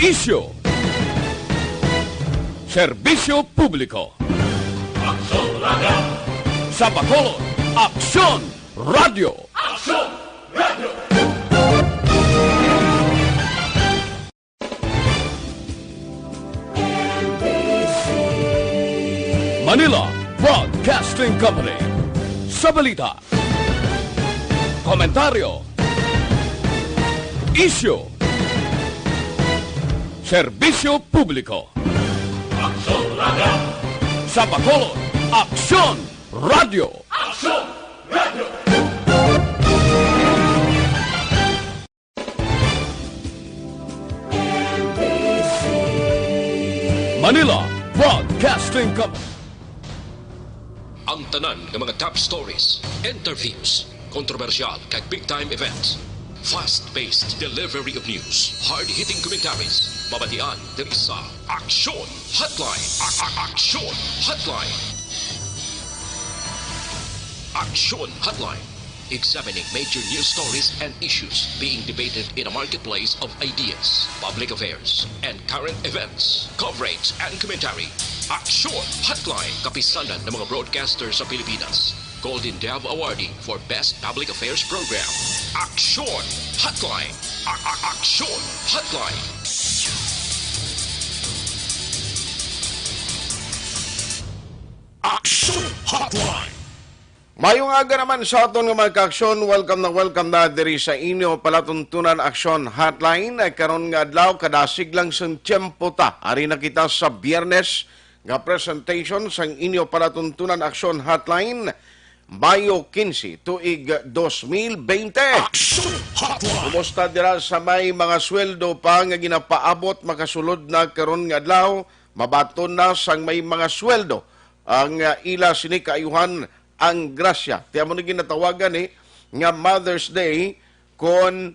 Isyo, serbisyo publiko. Aksyon Radio! Sa Bacolod, Aksyon Radio! Aksyon Radio! Manila Broadcasting Company. Sa balita, komentaryo, isyo, serbisyo publiko. Aksyon Radio! Sa Bacolod, Aksyon Radio! Aksyon Radio! Manila Broadcasting Company. Ang tanan ng mga top stories, interviews, kontrobersyal kag big-time events. Fast-paced delivery of news, hard-hitting commentaries, babatian diri sa Aksyon Hotline. Aksyon Hotline. Aksyon Hotline. Examining major news stories and issues being debated in a marketplace of ideas, public affairs, and current events. Coverage and commentary. Aksyon Hotline. Kapisanan ng mga broadcasters sa Pilipinas. Golden Dove Awardee for Best Public Affairs Program. Aksyon Hotline. Aksyon Hotline. Aksyon Hotline! Mayong aga naman sa aton nga mga ka-aksyon, welcome na diri sa inyo palatuntunan Aksyon Hotline. Karon nga adlaw kadasig lang sa tiyempo ta. Ari na kita sa Biyernes nga presentation sang inyo palatuntunan Aksyon Hotline. Mayo 15, tuig 2020. Aksyon Hotline! Kumusta dira sa may mga sweldo pa nga ginapaabot makasulod na karon nga adlaw, mabaton na sang may mga sweldo ang ila sini kaayuhan ang grasya. Tiyan mo na ginatawagan nga Mother's Day kon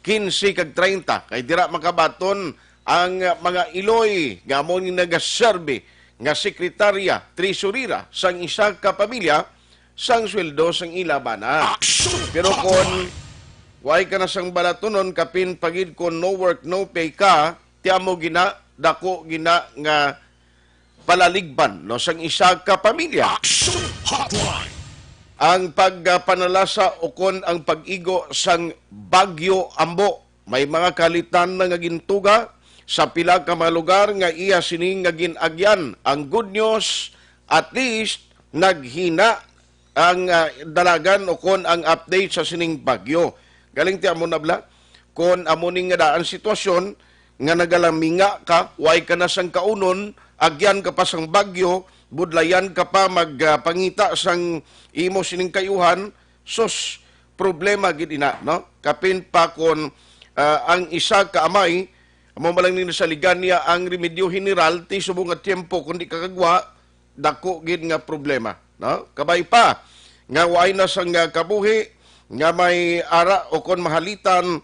15 kag 30. Kay dira makabaton ang mga iloy nga mo ni nagaserbe nga sekretarya, tresurira sang isa ka pamilya sang sweldo sang ilabana. Pero kung way ka na sang balatonon kapin pagid kon no work no pay ka, tiyan mo gina dako gina nga palaligban no sang isa ka pamilya. Aksyon Hotline! Ang pagpanalasa o kon ang pag-igo sang Bagyo Ambo. May mga kalitan na nga gintuga sa pila ka mga lugar nga iya sining nga ginagyan. Ang good news, at least naghina ang dalagan o kon ang update sa sining bagyo. Galing ti amo nabla kon amo ning nga daan sitwasyon nga nagalaminga ka, way ka na sang kaunon, agyan ka pa sang bagyo, budlayan ka pa magpangita sang imo sining kayuhan, sus problema gid ina, no? Kapin pa kon ang isa ka amay amo malang ni sa liganya ang remedyo general ti subong nga tiempo kundi kakagwa dako gid nga problema, no? Kabay pa nga way na sang kabuhi nga may ara o kon mahalitan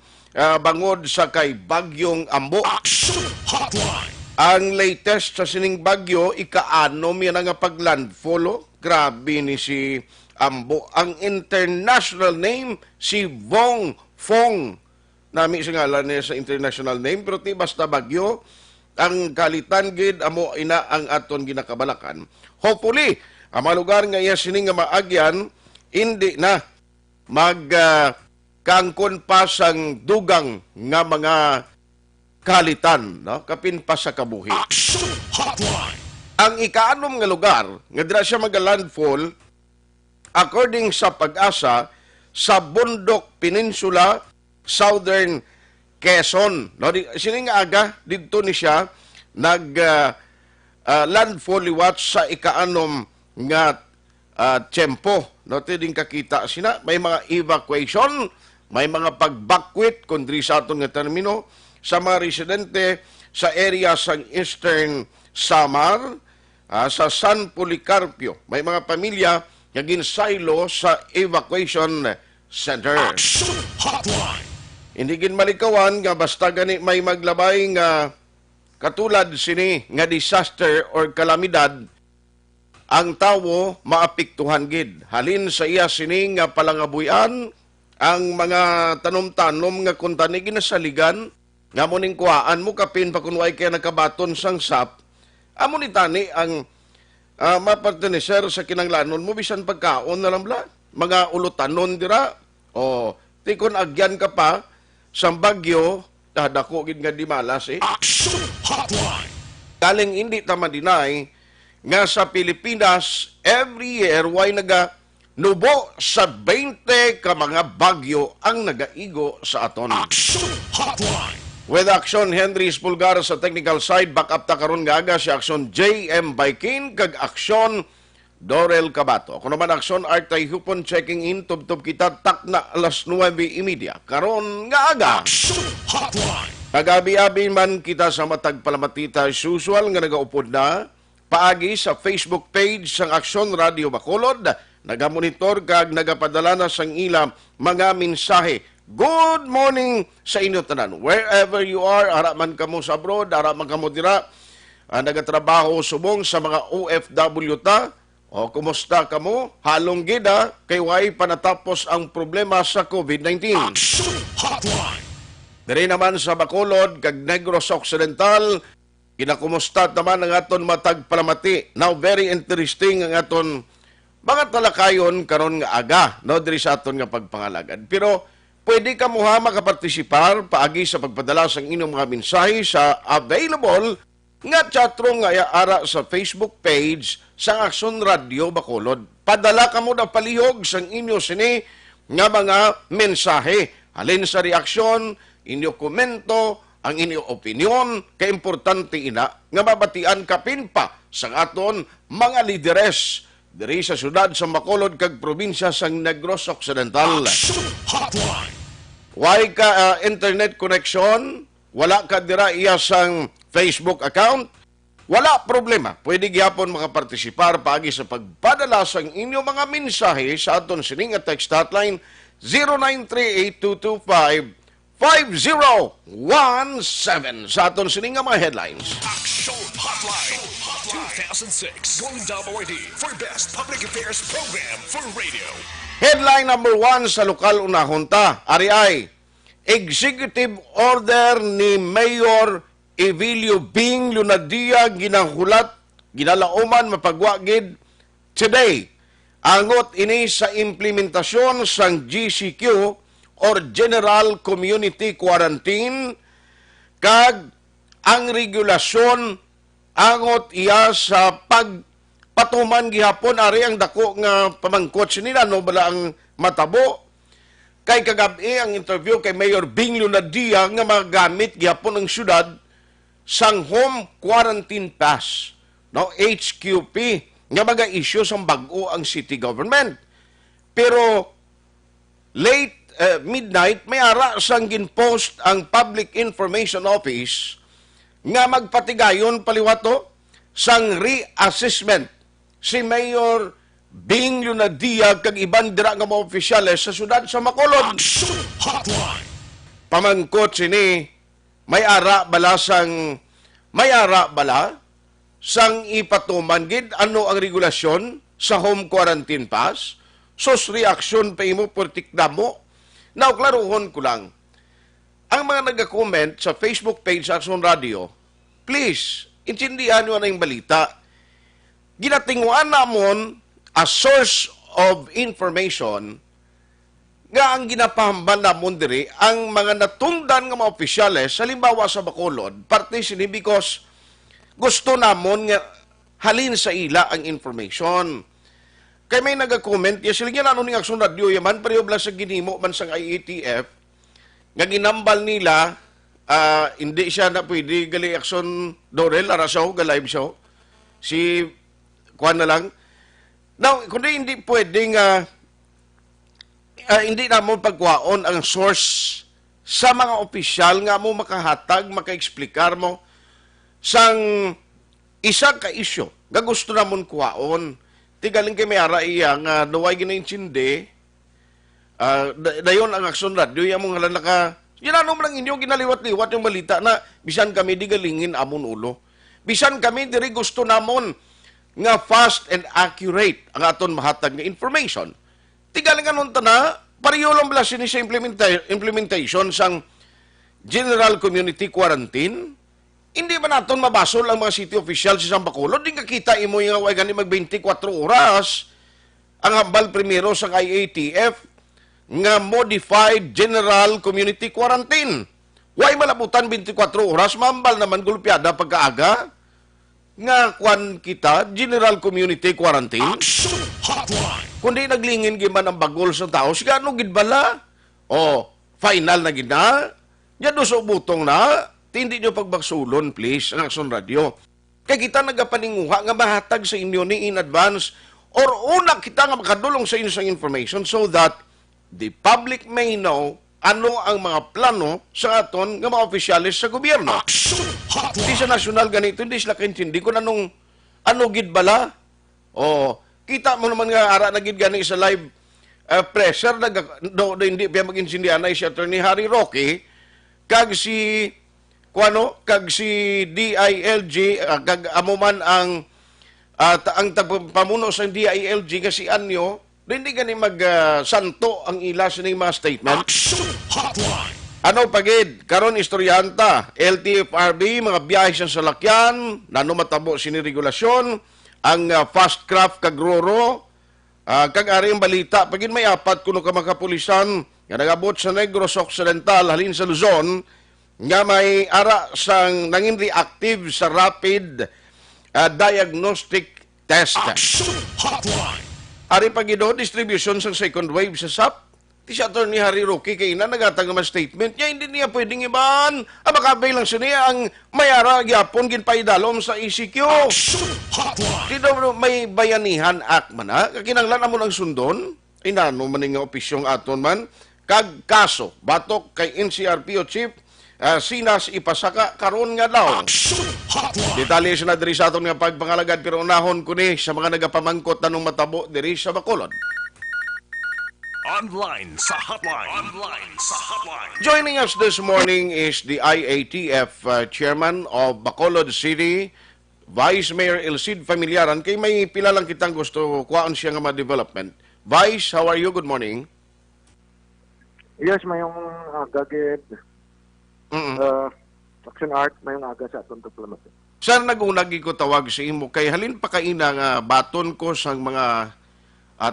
bangod sa kay Bagyong Ambo. Aksyon Hotline! Ang latest sa sining bagyo, ika-anom yan nga paglandfall. Grabe ni si Ambo. Ang international name, si Vong Fong. Nami sa ngalan niya sa international name, pero ti basta bagyo, ang kalitan gid amo ina ang aton ginakabalakan. Hopefully, ang mga lugar nga iya sining nga maagyan, hindi na kangkon pa sang dugang nga mga kalitan, no? Kapin pa sa kabuhi. Aksyon Hotline! Ang ikaanom nga lugar, nga dira siya mag-landfall, according sa pag-asa, sa Bundok Peninsula, Southern Quezon. No? Sining nga aga, dito ni siya, landfall liwat sa ikaanom nga tiyempo. No? Tiding kakita sina, may mga evacuation, may mga pagbakwit, kundri sa aton nga termino, sa mga residente sa area sa Eastern Samar, sa San Policarpio. May mga pamilya nga ginsaylo sa evacuation center. Aksyon Hotline! Hindi gin malikawan nga basta gani may maglabay nga katulad sini nga disaster or kalamidad, ang tawo maapektuhan gid. Halin sa iya sini nga palangabuyan ang mga tanom-tanom nga kuntani ginasaligan nga mo ning kuhaan mo kapin pa kunway kaya nakabaton sang sap, amo ni tani ang maparteneser sa kinanglanon mo bisan pagkaon na lang bla. Mga ulutanon dira o tikon agyan ka pa sa bagyo dako gid nga di malas Action Hotline. Galing hindi ta madinay nga sa Pilipinas every year way nubo sa 20 ka mga bagyo ang nagaigo sa aton. Action Hotline. With Action Henry Spulgar sa technical side, back up ta karon nga aga si Action JM Baikin kag Action Dorel Cabato. Ako naman Action Artay Hupon checking in tubtob kita tak na alas 9:30 karon nga aga. Action Hotline. Nagabi-abi man kita sa matag palamatita as usual nga nagaupod na paagi sa Facebook page sang Action Radio Bacolod. Nagamonitor kag nagapadala na sang ilang mga mensahe. Good morning sa inyo tanan. Wherever you are, ara man kamo sa abroad, ara man kamo dira, nagatrabaho subong sa mga OFW ta. O kumusta kamo? Halong gida kay way panatapos ang problema sa COVID-19. Action Hotline. Diri naman sa Bacolod kag Negros Occidental, kinakumusta naman ang aton matag palamati. Now very interesting ang aton mga talakayon karon nga aga, no, diri sa aton nga pagpangalagad. Pero pwede ka mo ha makapartisipar paagi sa pagpadala sa inyong mga mensahe sa available nga chatroom nga ara sa Facebook page sa Action Radio Bacolod. Padala ka mo na palihog sa inyo sini nga mga mensahe. Halin sa reaksyon, inyo komento, ang inyo opinion, kaimportante ina nga mabatian kapin pa sa aton mga lideres diri sa syudad sa Bacolod kag probinsya sang Negros Occidental. Action Hotline. Why ka internet connection? Wala ka dira iya sang Facebook account? Wala problema. Pwede gyapon makapartisipar paagi sa pagpadala sang inyong mga mensahe sa aton sining nga text hotline 0938-225-5017 sa aton sining nga mga headlines. Action Hotline. 2006 Golden WID for Best Public Affairs Program for Radio. Headline number 1 sa lokal unahon ta. Ari ay Executive Order ni Mayor Evilio Bing Lunadia ginahulat, ginalauman mapagwagid today. Angot ini sa implementasyon sang GCQ or General Community Quarantine kag ang regulasyon angot iya sa pagpatuman gihapon ari ang dako nga pamangkot nila no bala ang matabo. Kay kagabi ang interview kay Mayor Bing Lunadia nga magamit gihapon ang syudad sang home quarantine pass, no, HQP, nga mga issue sang bag-o ang city government. Pero late midnight may ara sang ginpost ang Public Information Office nga magpatigayon paliwato sang reassessment si Mayor Bing Lunadia kag iban dira nga mga opisyales sa syudad sa Bacolod. Action Hotline. Pamangkot sini may ara bala sang ipatuman gid ano ang regulasyon sa home quarantine pass. Sos reaksyon pa imo portikda mo. Now, klaruhon ko lang. Ang mga nag-comment sa Facebook page sa Action Radio, please, intindihan nyo na yung balita. Ginatinguan namon a source of information nga ang ginapahamban namon diri ang mga natungdan nga mga opisyales halimbawa sa Bacolod, parte sini because gusto namon nga halin sa ila ang information. Kay may nag-comment, sila nga ano ni Action Radio yaman, pareho bala sa ginimo man sang IATF, nga ginambal nila, hindi siya na pwede gali Action Dorel, arasaw, ga-live show. Si, kuhan na lang. Now, kundi hindi pwede nga, hindi na mo pagkuhaon ang source sa mga opisyal nga mo makahatag, maka-explikar mo sang isa ka isyo nga gusto namon kuhaon. Tigaling kay may ara iya nga naway ginaintindi, dayon ang Action Radio, yung mga lalaka, ginano mo lang inyo, ginaliwat-liwat yung balita na bisan kami di galingin amon ulo. Bisan kami diri gusto namon nga fast and accurate ang aton mahatag nga information. Tigaling anon ta na, pareho lang bala sini sa implementation sang general community quarantine, hindi ba naton mabasol ang mga city officials sa Bacolod? Di kakita imo yung way gani mag 24 oras ang hambal primero sa IATF nga modified general community quarantine. Way malabutan 24 oras, mambal naman gulpiada pagkaaga nga kwan kita general community quarantine. Action Hotline. Kundi naglingin giman ang bagol sa tao, siya ano gidbala? O, final na gina? Yan do sa butong na, hindi nyo pagbagsulon, please, ang Action Radio. Kaya kita nagapaninguha nga mahatag sa inyo ni in advance or una kita nga makadulong sa inyo sa information so that the public may know ano ang mga plano sa aton nga mga opisyalis sa gobyerno. Action Hindi Hotline. sa nasyonal ganito, hindi sila kaintindi kung anong ano gid bala. O, kita mo naman nga ara na gid gani sa live pressure hindi pa mag-insindihan na si Attorney Harry Roque kag si DILG kag amuman ang pamuno sa DILG nga si Anyo, hindi gani santo ang ila sa mga statement. Action Hotline. Ano pagid karon istoryanta LTFRB mga biyahe sa salakyan nano matabo sini regulasyon ang fast craft kag Roro kag ari ang balita pagid may apat kuno ka mga kapulisan nga nagabot sa Negros Occidental halin sa Luzon nga may ara sang nangin reactive sa rapid diagnostic test. Action Hotline. Ari pagido distribution sa second wave sa SAP. Ti si Attorney Harry Roque kay ina nagatang naman statement niya hindi niya pwedeng iban. Makabay lang siya ang mayara gyapon ginpaidalom sa ECQ. Action Hotline. Di daw may bayanihan act man ha. Kinanglan mo ng sundon. Inano man nga opisyong aton man kag kaso batok kay NCRPO chief sinas ipasaka karon nga daw. Action Hotline. Detalye siya na diri sa aton nga pagpangalagad pero unahon ko ni sa mga nagapamangkot tanong matabo diri sa Bacolod. Online sa hotline. Online sa hotline. Joining us this morning is the IATF chairman of Bacolod City, Vice Mayor Elcid Familiaran. Kay may pila lang kitang gusto kuhaan siya nga ma-development. Vice, how are you? Good morning. Yes, mayong aga gid. Mm-mm. Action art mayong aga sa atong diplomacy. Saan nagunagi ko tawag sa imo? Kay halin pa kaina nga baton ko sa mga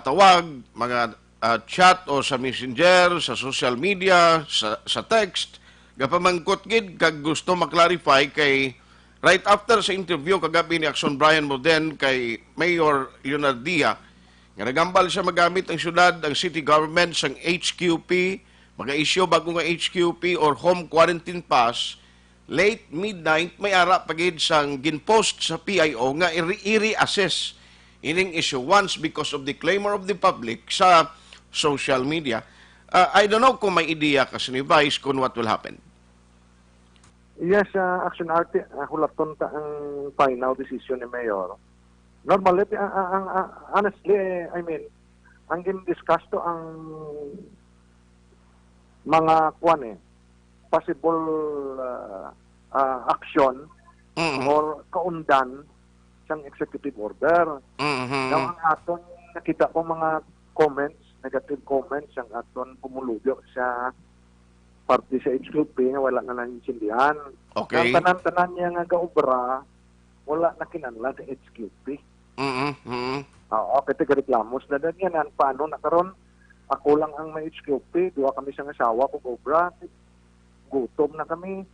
tawag, mga chat o sa messenger, sa social media, sa text, gapamangkot gid kag gusto maklarify kay right after sa interview kagabi ni Action Brian Moden kay Mayor Leonardia, nga nagambal siya magamit ang syudad, ang city government sang HQP, mga-issue bago nga HQP or home quarantine pass, late midnight may ara pagid sang ginpost sa PIO nga i-reassess ining issue once because of the clamor of the public sa social media. I don't know kung may ideya kasi ni Vice kung what will happen. Yes, action art hulaton ta ang final decision ni Mayor. Normally, honestly, I mean, ang discuss to ang mga possible action or kaundan sang executive order. Now, ang aton nakita ko mga comments, negative comments ang aton pumulubyo sa parte sa HQP nga wala na naintindihan. Okay. Ang tanan-tanan niya nga gaobra, wala na kinanlan sa HQP. Oo, kaya reklamos na dan yan. Paano na karon? Ako lang ang may HQP, duwa kami sa asawa ko gaobra, gutom na kami.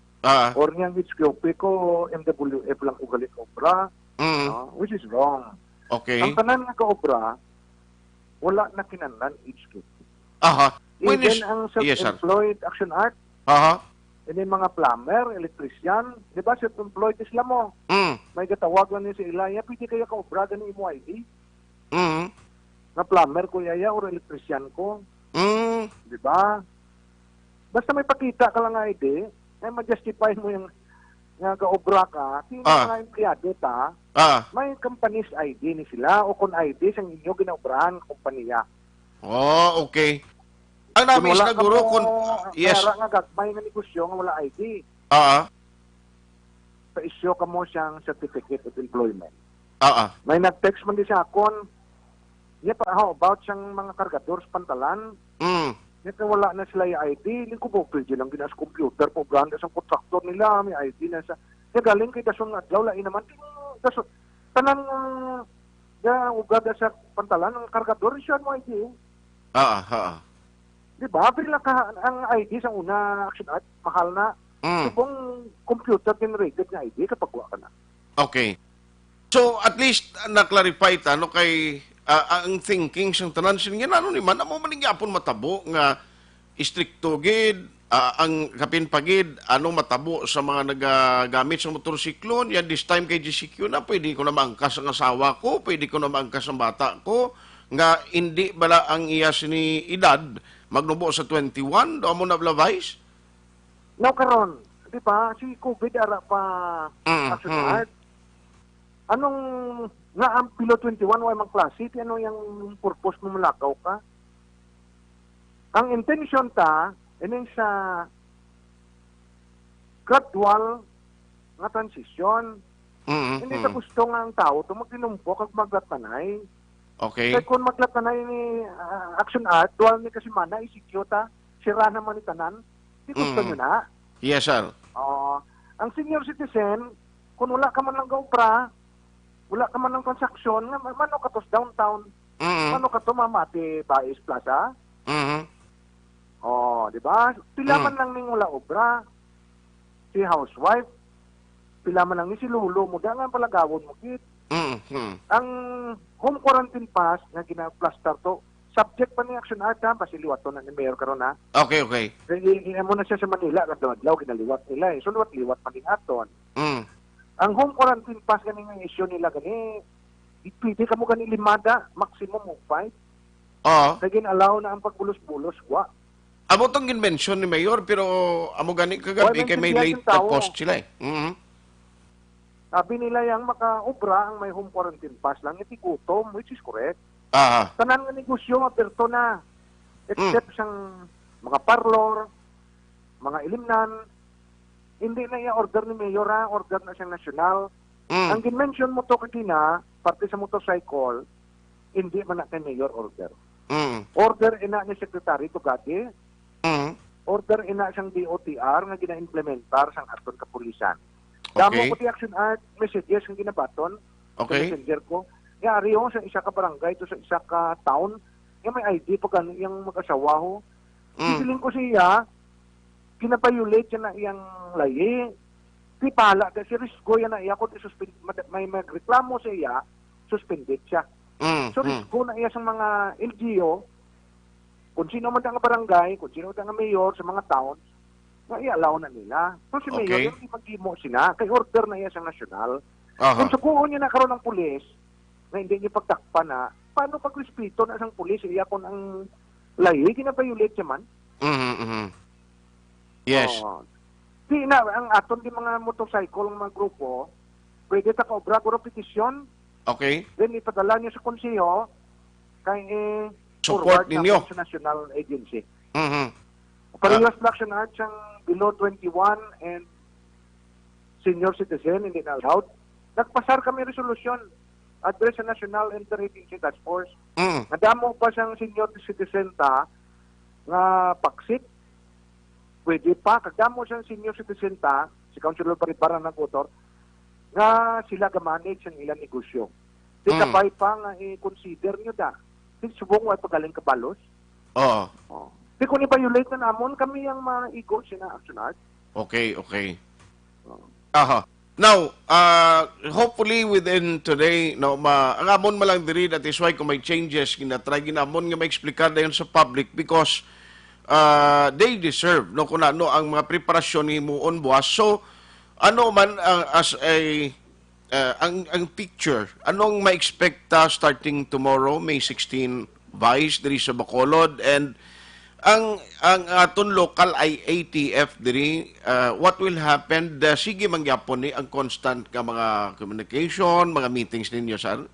Or niyang HQP ko, MWF lang ugali gaobra, which is wrong. Okay. Ang tanan nga gaobra, wala na kinanlan HQP. Aha. Even ang self-employed action art, ini mga plumber, electrician, di ba self-employed is sila mo? May katawag lang niya sa ilaya, pwede kaya ka-obra gani mo ID? Na plumber ko yaya or electrician ko? Di ba? Basta may pakita ka lang ID, ay ma-justify mo yung nga ka-obra ka, sino mga empleyado ta, may company's ID ni sila o kung ID sa inyo ginaobrahan kompanya. Oh, okay. Ang namin na guro kung yes. Kaya nga gagmay nga negosyo nga wala ID. Pa-issue ka mo siyang certificate of employment. May nag-text man din sa akon, yeah, how about siyang mga kargador sa pantalan? Nito wala na sila yung ID, hindi ko po pwede lang ginas computer po brand sa kontraktor nila, may ID na sa. Galing kay dason adlaw lain naman dason tanan ugada sa pantalan ng kargador siya mo ID. Di ba? Pero ang ID sa una action at mahal na. Subong computer generated na ID kapag wa ka na. Okay. So at least na-clarify ta no kay ang thinking sang tanan sin ano ni man amo man gyapon matabo nga istrikto gid ang kapin pagid ano matabo sa mga nagagamit sa motorsiklo yan this time kay GCQ na pwede ko na maangkas ang asawa ko, pwede ko na maangkas ang bata ko nga hindi bala ang iya sini edad magnubo sa 21 do amo na vice. No karon, di ba? Si COVID ara pa action anong nga ang below 21 way mang klase ano yung purpose mo malakaw ka? Ang intention ta ining sa gradual nga transition. Hindi sa gusto nga ang tao to magtinumpok kag maglatanay. Okay. Kaya kung maglatanay ni action art, dual ni kasi mana isikyo ta, sira naman ni tanan. Di gusto nyo na. Yes, sir. Ang senior citizen, kung wala ka man lang gaupra, wala ka man ng transaksyon, mano ka to downtown, mano ka to Mamati Baez Plaza, di ba? Pila man lang ning wala obra, si housewife, pila man lang ni si Lulo mo, da nga palagawon mo, kit. Ang home quarantine pass nga gina-plaster to, subject pa ni action art ha, pasiliwat to na ni Mayor karon ha. Okay. Kaya mo na siya sa Manila, kadlaw ginaliwat nila eh. So liwat pa ning aton. Ang home quarantine pass ganing ang issue nila gani, pwede ka mo gani limada, maximum mo 5. Kaya gin-allow na ang pagbulos-bulos, wa. Amo tong gin-mention ni Mayor, pero amo gani kagabi kay may late post sila eh. Sabi nila yung maka-obra ang may home quarantine pass lang, itigutom, which is correct. Tanan nga negosyo, aperto na. Except sang mga parlor, mga ilimnan, hindi na i-order ni Mayor order na siyang nasyonal. Ang gin-mention mo to kagina, parte sa motorcycle, hindi man na kay Mayor order. Order ina ni Secretary Tugati, order ina siyang DOTR nga gina-implementar sang aton kapulisan. Damo ko ti action art messages ang ginabaton. Okay. Messenger ko. Yari yung sa isa ka barangay to sa isa ka town, yung may ID pa kan yung mag-asawa ho. Siling ko siya, kinapayulate siya na iyang layi. Di pala, kasi risgo yan na iya, kung may magreklamo sa iya, suspended siya. So risgo na iya sa mga LGO, kung sino man ang barangay, kung sino man ang mayor sa mga towns, na i-allow na nila. So si mayor, yung mag-imo sila, kay order na iya sa nasyonal. Kung sukuhon niya na karoon ng pulis, na hindi niya pagtakpa na, paano pag-respeto na isang pulis, iya kung ang layi, kinapayulate siya man? Yes. Di na, ang aton di mga motorcycle, mga grupo, pwede ta ka-obra, kuro petisyon. Okay. Then ipadala niyo sa konseyo, kay support ninyo sa national agency. Parehas action art siyang below 21 and senior citizen, hindi na allowed. Nagpasar kami resolusyon address sa National Interagency Task Force. Nadamo pa siyang senior citizen ta nga paksit. Pwede pa, kagdamo siyang senior citizen ta, si Councilor Paribaran ng Kotor, nga sila ga-manage ang ilang negosyo. Di kapay pa nga i-consider nyo da. Di subong ay pagaling kabalos. Di kung i-violate na namon, kami ang ma-ego siya na action art. Okay. Now, hopefully within today, no, ang amon malang diri, that is why kung may changes, kinatry ginamon nga ma-explicar na yun sa public because they deserve, no, kung ano ang mga preparasyon ni Muon Buwas. So, ano man as a, ang picture, anong ma-expect starting tomorrow, May 16, Vice, diri sa Bacolod, and ang aton local ay ATF diri, what will happen? Sige mangyapon ni ang constant ka mga communication, mga meetings ninyo, sir?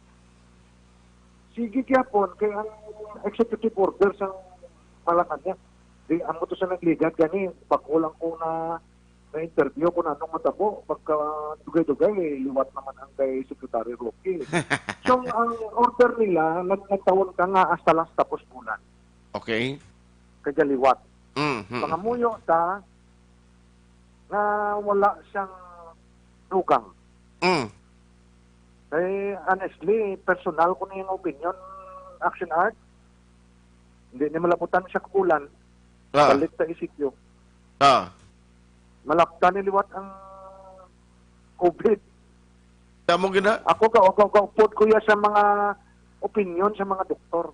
Sige gyapon kay ang executive order sa Malacanang. Di amo to sa nagligad gani pakulang ko na interview ko na anong matabo pagka dugay-dugay liwat naman ang kay Secretary Roque. So ang order nila nagtawon ka nga hasta last tapos bulan. Okay. kagaliwat. Mm-hmm. Pangamuyo ta nga wala siyang dugang. Honestly, personal ko na yung opinion, Action Art. Hindi ni malaputan siya kubulan. Balik sa isipyo. Malaptan ni liwat ang COVID. Mo gina? Ako kaupod ko ya sa mga opinion sa mga doktor.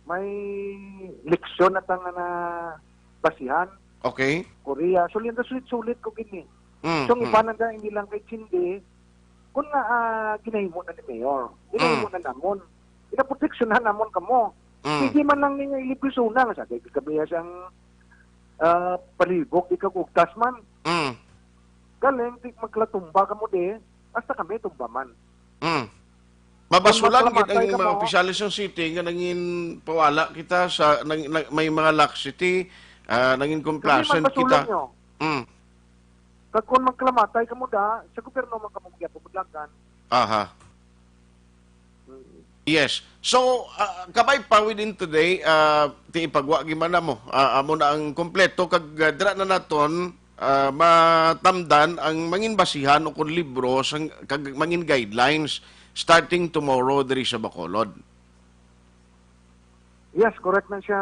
May leksyon at ang na basihan. Okay. Korea. Sulit ko gini. So, ipanan ka hindi lang kay Chindi, kung nga ginahimo na ni Mayor, ginahimo na namon, inaproteksyonan namon kamo. Hindi man lang ninyo ilipisunan. Sa kabiya siyang palibok, di ka kugtas man. Galing, di maglatumba ka mo di, basta kami tumba man. Mabasulan kita ang mga opisyalis ng city nga nangin pawala kita sa may mga laxity, nangin complacent kita. Kung magklamatay ka mo da, sa gobyerno man ka mo pumudlagan. Aha. Yes. So, kabay pa within today, ti ipagwa gimana mo. Amo na ang kompleto, kag dira na naton, matamdan ang mangin basihan o kung libro, kag mangin guidelines, starting tomorrow diri sa Bacolod. Yes, correct na siya,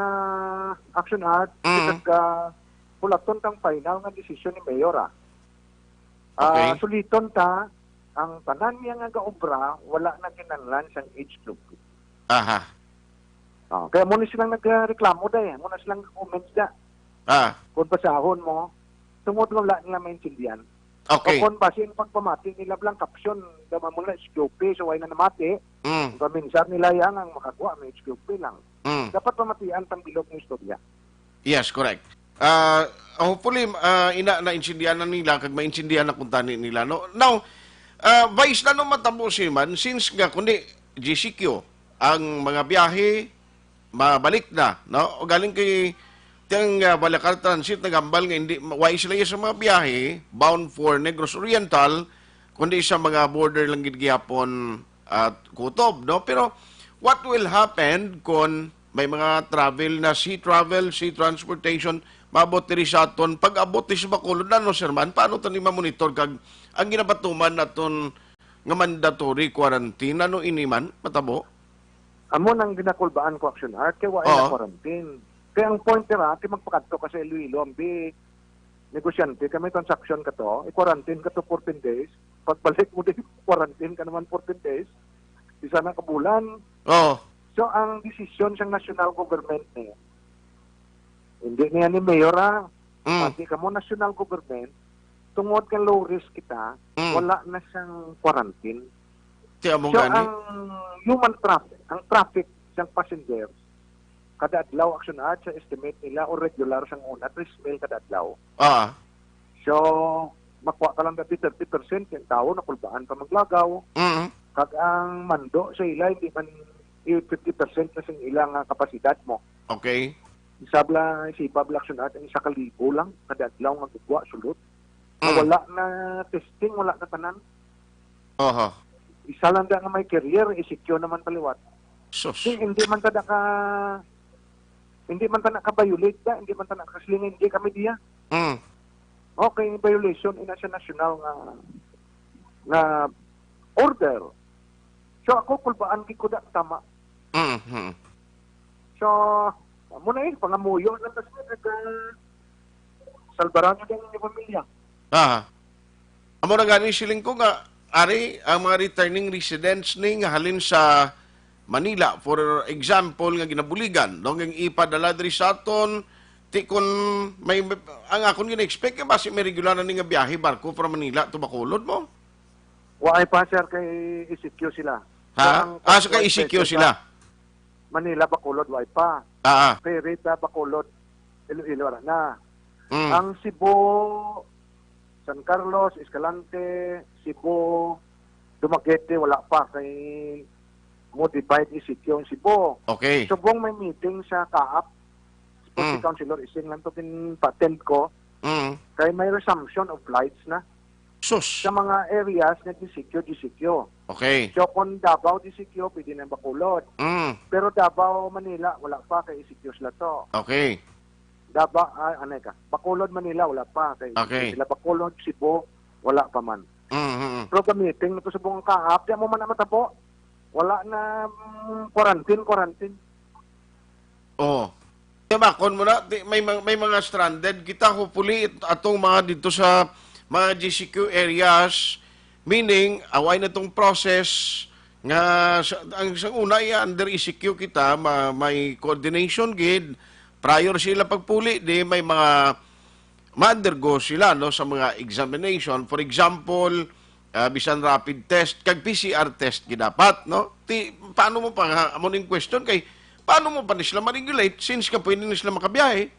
Action Art. Kag pulaton tang final nga desisyon ni Mayor. Okay. Suliton ta, ang tanan niya nga gaobra, wala na kinanlan sang age group. Aha. Kaya muna silang nagreklamo dahil, muna silang comments da. Kung basahon mo, tungod nga wala nila maintindihan. Okay. Kung basin pagpamati nila blang kapsyon, dama muna SQP, so way na namati, paminsar nila yan ang makagawa, may SQP lang. Dapat pamatian tang bilog ng istorya. Yes, correct. Hopefully, na-intindihan na nila, kag maintindihan na kung tani nila. No? Now, vice na nung matapusin man, since nga, kundi GCQ, ang mga biyahe, mabalik na, no? O galing kay tiyang Balacar Transit, nagambal nga, hindi, wise sila sa mga biyahe, bound for Negros Oriental, kundi sa mga border lang gidgihapon at Kutob, no? Pero, what will happen kung may mga travel na sea transportation, maabot diri sa aton, pag abot sa Bacolod na, no, sir man, paano ito ni mamonitor kag ang ginabatuman naton nga mandatory quarantine, ano iniman, matabo? Amo nang ginakulbaan ko, Action Art, kaya wala na quarantine. Kaya ang point nila, kaya magpakadto kasi Iloilo, ambi negosyante, kami transaction ka to, i-quarantine ka to 14 days, pagbalik mo din, quarantine ka naman 14 days, isa na kabulan. So, ang desisyon sa national government niya, hindi niya ni Mayor, pati ka mo national government, tungod kang low risk kita, wala na siyang quarantine. So, ang human traffic, ang traffic siyang passengers, kada adlaw, Action Art, sa estimate nila, o regular siyang una, 3,000 kada adlaw. So, makuha ka lang dati 30% yung tao na kulbaan pa maglagaw. Kag ang mando sa ila, hindi man 50% na sa ilang kapasidad mo. Okay. Isabla, Action Art, ang 1,000 lang, kada adlaw nga gugwa, sulot. Wala na testing, wala na tanan. Isa lang nga may career, isecure naman paliwat. Hindi man tada ka-violate da, hindi man tada ka-slingin, hindi kami diya. Okay, violation, ina siya national nga order. So ako, kulbaan kikuda, tama. So, muna pangamuyo na tas salbaran nyo din yung pamilya. Amo na gani siling ko nga, ari, ang mga returning residents ni nga halin sa Manila, for example, nga ginabuligan, no, nga ipadala diri sa aton, ti kun may, ang akong gina-expect, basi may regular na nga biyahe, barko from Manila to Bacolod mo? Waay pa, sir, kay ECQ sila. So kay ECQ sila? Manila, Bacolod, waay pa. Perita, Bacolod, Iloilo na. Ang Cebu, San Carlos, Escalante, Cebu, Dumaguete, wala pa kay modified ECQ ang Cebu. Okay. So, buong may meeting sa CAAP, Councilor, ising lang ito patent ko, kaya may resumption of flights na. Sus. Sa mga areas na disikyo. Okay. So kung Davao disikyo, pwede na Bacolod. Pero Davao, Manila, wala pa kay isikyo sila to. Okay. Davao, Bacolod, Manila, wala pa kay sila. Bacolod, Cebu, wala pa man. Pero gamitin na to sa buong kaap, di mo man na matabo. Wala na quarantine. Oh. Diba, kon mo na, may mga stranded, kita hopefully atong mga dito sa mga GCQ areas, meaning, away na itong process nga, ang isang una, under ECQ kita, may coordination gid, prior sila pagpuli, di may mga ma-undergo sila no, sa mga examination. For example, bisan rapid test, kag PCR test gidapat, no? Paano mo pa, amoning question kay, paano mo pa sila ma-regulate since ka pwede na sila makabiyahe?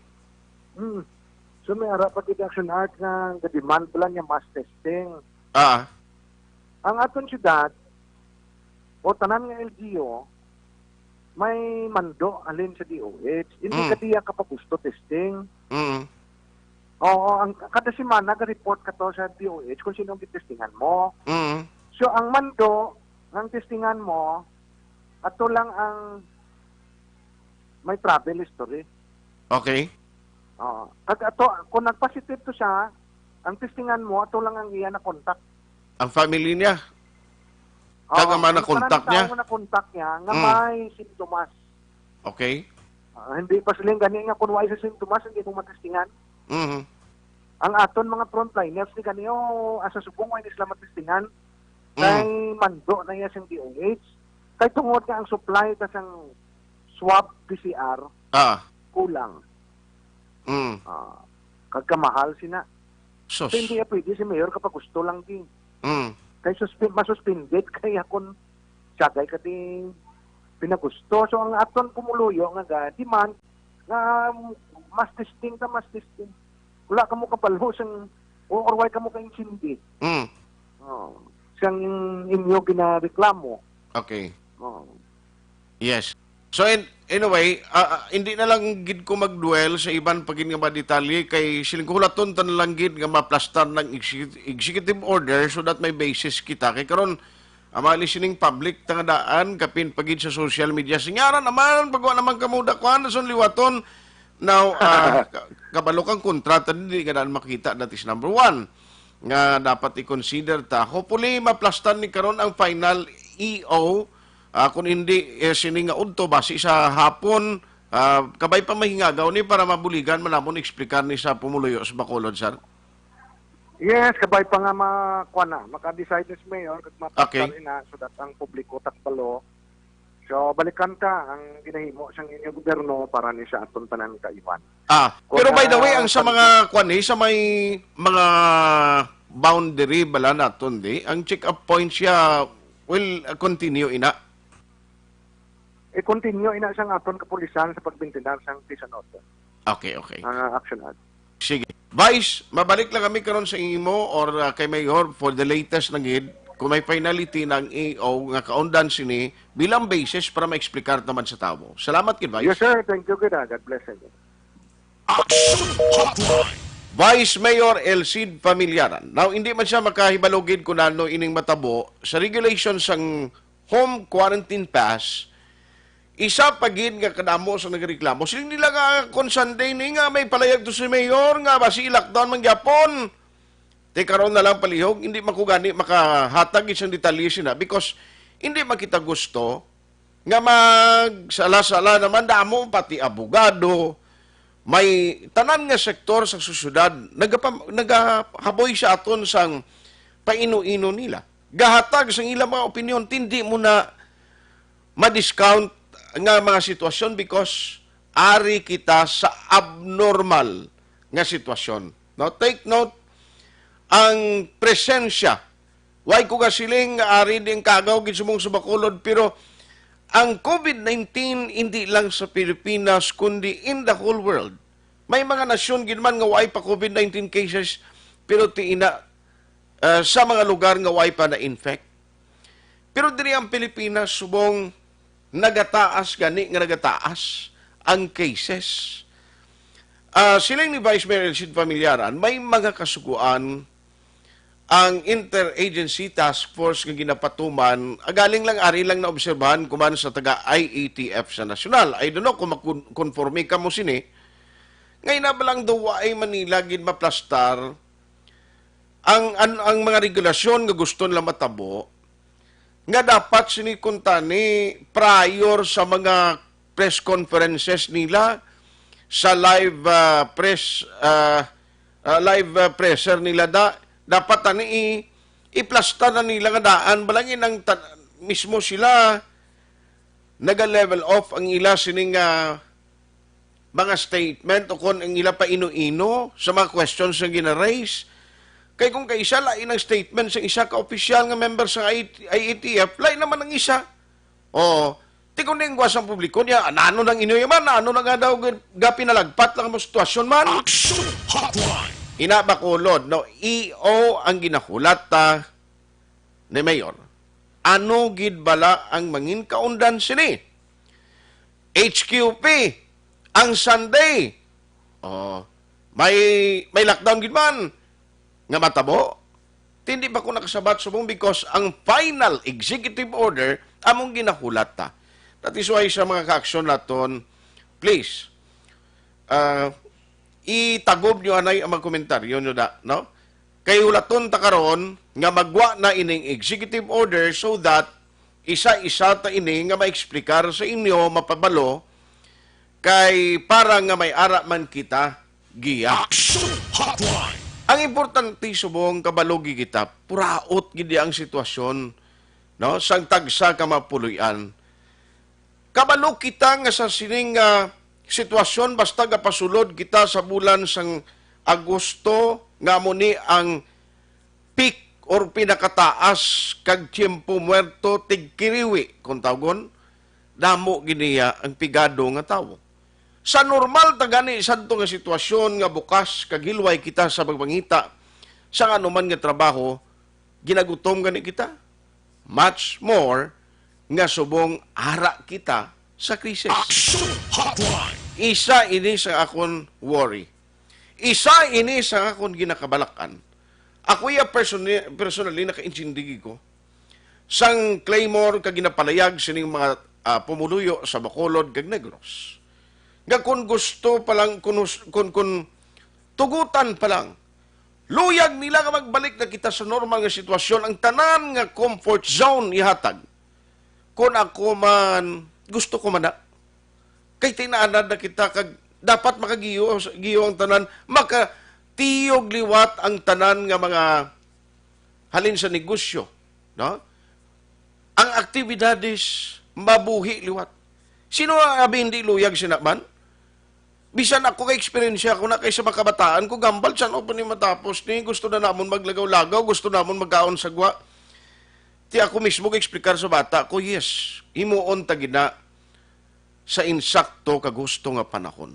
So may harap pag action art nga demand pala niya mass testing. Ang aton syudad o tanan nga LGU may mando alin sa DOH. Hindi ka diya kapag gusto testing. Oo, ang kada semana ga-report ka to sa DOH kung sino ang testingan mo. So ang mando, ang testingan mo, ato lang ang may travel history. Okay. Kung nag-positive to siya, ang testingan mo, ato lang ang iya na contact. Ang family niya? Kagama na contact niya? Ang na contact niya, nga may simptomas. Okay. Hindi pa silang gani nga kung wala sa simptomas, hindi mo matestingan. Ang aton mga frontliners, ni ganyo, asa subong wala sila matestingan, kay mando na iya siyang DOH, kay tungod nga ang supply kasang swab PCR, kulang. Kagkamahal sina. So hindi pwede si Mayor kapag gusto lang din. Kay masuspended kaya kung sagay ka din pinagusto. So ang aton pumuluyo nga demand nga mas testing. Wala ka mo kapalo siyang or why ka mo kayong sindi. Siyang inyo ginareklamo. Okay. Yes. So anyway, hindi na lang gid ko magduel sa iban pagin nga detalye kay siling ko hulaton tan lang gid nga maplastar ng executive order so that may basis kita kay karon ang mga listening public tangadaan kapin pagid sa social media singara naman pagwa naman kamuda kuan son liwaton now kabalo kang kontrata hindi ka daan makita that is number 1 nga dapat i-consider ta hopefully maplastar ni karon ang final EO. Kung hindi sini nga udto base sa hapon kabay pa mahingagaw ni para mabuligan manamon explicar ni sa pumuluyo sa Bacolod, sir. Yes, kabay pa nga maka-decide ni Mayor kag mapasar ina so that ang publiko takbalo. So balikan ta ang ginahimo sang inyong gobyerno para ni sa aton tanan kaiwan. Pero by the way ang sa mga sa may mga boundary bala naton di ang check-up point siya will continue ina. Continue ina siyang aton kapulisan sa pagbintinar sang tisanot. Okay. Action ad. Sige. Vice, mabalik lang kami karon sa imo or kay Mayor for the latest na gid kung may finality ng AO nga kaundan sini bilang basis para ma-explicar naman sa tao. Salamat kid Vice. Yes sir, thank you good. God bless you. Vice Mayor Elcid Familiaran. Now, hindi man siya makahibalogid kung ano ining matabo sa regulations sang home quarantine pass. Isa pagid nga kadamo sa nagreklamo. Sila nila nga kon Sunday ni nga may palayag to si Mayor nga basi lockdown man gyapon. Te karon na lang palihog hindi makugani makahatag isang detalye sina because hindi makita gusto nga magsala-sala naman damo pati abogado. May tanan nga sektor sa susyudad nagahaboy sa aton sang paino-ino nila. Gahatag sang ilang mga opinion tindi mo na ma-discount nga mga sitwasyon because ari kita sa abnormal nga sitwasyon. No, take note ang presensya. Why ko gasiling ari din kagaw gid sumong sa Bacolod pero ang COVID-19 hindi lang sa Pilipinas kundi in the whole world. May mga nasyon gid man nga way pa COVID-19 cases pero tiina sa mga lugar nga way pa na infect. Pero diri ang Pilipinas subong nagataas ang cases. Sila ni Vice Mayor Elcid Familiaran, may mga kasuguan ang Interagency Task Force nga ginapatuman, galing lang ari lang na obserbahan kuman sa taga IATF sa nasyonal. I don't know kung makonforme ka mo sini. Ngayon na ba lang daw ay Manila gid maplastar ang mga regulasyon nga gusto nila matabo nga dapat sinikunta ni prior sa mga press conferences nila sa live presser nila dapat i-plasta na nila nga daan balangin ang mismo sila naga-level off ang ila sining mga statement o kung ang ila pa ino-ino sa mga questions na gina-raise. Kaya kung kaisa lain ang statement sa isa ka-opisyal nga member sa IATF, lain naman ang isa. O, tikong na yung guwasang publiko niya, ano nang ino yaman, ano nang nga daw pinalagpat lang ang sitwasyon man. Action Hotline. Inabakulod, no, EO ang ginakulat ni Mayor. Ano gid bala ang mangin kaundan sini? HQP ang Sunday. Oh, may lockdown gid man nga matabo. Hindi ba ko nakasabat subong because ang final executive order among ginakulat ta. That is why sa mga ka-aksyon naton, please, itagob nyo anay ang mga komentaryo nyo da, no? Kay ulaton ta karon nga magwa na ining executive order so that isa-isa ta ini nga maeksplikar sa inyo, mapabalo, kay para nga may ara man kita giya. Action Hotline. Ang importante subong kabalogi kita, puraot gid ang sitwasyon, no? Sang tagsa ka mapuluyan. Kabalo kita nga sa sining sitwasyon basta gapasulod kita sa bulan sang Agosto nga mo ni ang peak or pinakataas kag tiempo muerto tigkiriwi kung tawgon damo giniya ang pigado nga tawo. Sa normal tagani sadto nga sitwasyon nga bukas kag hilway kita sa pagpangita sa anuman nga trabaho ginagutom gani kita. Much more nga subong ara kita sa krisis. Action Hotline. Isa ini sa akon worry. Isa ini sa akon ginakabalakan. Ako ya personally naka-insindigi ko sang Claymore kag ginapalayag sining mga pumuluyo sa Bacolod kag Negros. Nga kung gusto pa lang kun tugutan pa lang luyag nila nga magbalik na kita sa normal nga sitwasyon ang tanan nga comfort zone ihatag. Kung ako man gusto ko man na kay tinaanad na kita kag dapat makagiyo ang tanan, makatiyog liwat ang tanan nga mga halin sa negosyo, no? Ang aktibidades mabuhi liwat. Sino ang abi hindi luyag sinaman? Bisan ako kay experience ako na kay sa mga kabataan ko gambal san opo ni matapos ni gusto na namon maglagaw-lagaw, gusto namon magkaon sagwa. Ti ako mismo kay explicar sa bata ko, yes, himuon ta gina sa insakto kagusto nga panahon.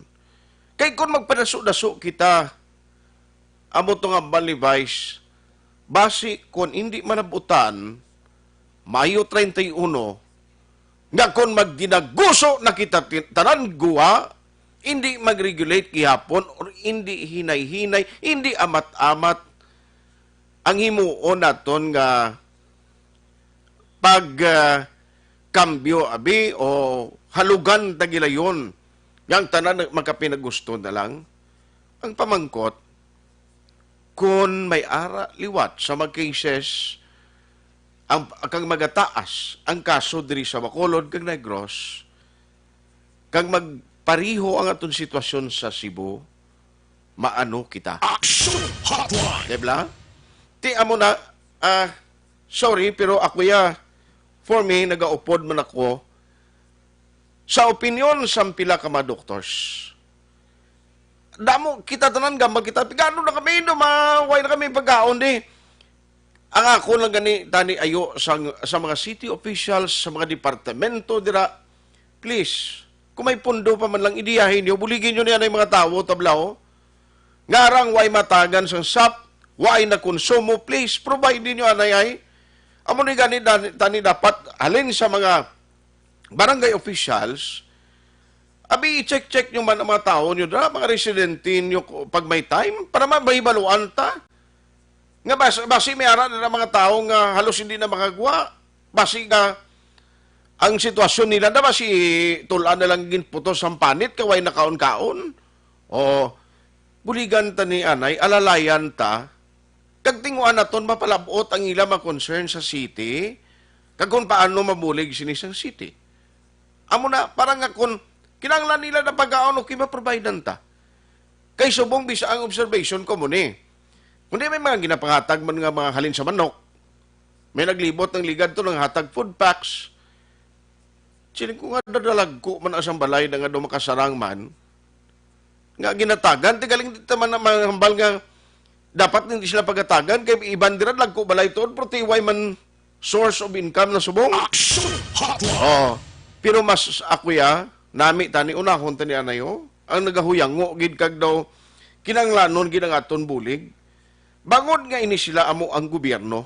Kay kung magpadaso-daso kita, amo to nga balibais, basi kung hindi manabutan, Mayo 31, nga kung magdinaguso na kita tanan guwa, hindi mag-regulate gihapon or hindi hinay-hinay, hindi amat-amat, ang himuon naton nga kambyo abi o halugan tagilayon yang tanan magkapinagusto na lang ang pamangkot kung may ara liwat sa mga cases ang kang magataas ang kaso diri sa Bacolod kag Negros kag magpariho ang aton sitwasyon sa Cebu maano kita. Action Hotline. Debla? Ti amo na sorry pero ako for me, nagaupod man ako sa opinyon sa pila ka mga doctors. Damo, kita tanan gambal kita, gano'n na kami, way na kami pagkaon di. Ang ako lang gani, tani ayo sa mga city officials, sa mga departamento, dira, please, kung may pundo pa man lang idiyahin nyo, buligin nyo niyan ang mga tao, tablaw. Ngarang way matagan sa SAP, way na konsumo, please, provide nyo anay amo ni gani tani dapat halin sa mga barangay officials abi i-check nyo man ang mga tao nyo mga residente nyo pag may time para mabahibaluan ta Nga basi may ara na mga tao nga halos hindi na makagawa. Basi nga ang sitwasyon nila na basi tulaan na lang ginputos ang panit kaway na kaon-kaon. O buligan ta ni anay, alalayan ta, kag tinguan naton mapalabot ang ila ma-concern sa city, kag kung paano mabulig sinisang city. Amo na, parang nga kung kinanglan nila na pag-aon o kima-providean ta. Kay subong bisa ang observation ko mo ni. Kundi may mga ginapangatag man nga mga halin sa manok. May naglibot ng ligad to ng hatag food packs. Siling ko nga dadalag ko man asang balay na nga dumakasarang man. Nga ginatagan, tigaling dito man na mahambal nga dapat hindi sila pagatagan kay iban diran lag ko balay to pero tiway man source of income na subong. Oh, pero mas ako ya, nami tani unahon tani anayo, ang nagahuyango gid kag daw kinanglanon gid ang aton bulig. Bangod nga ini sila amo ang gobyerno,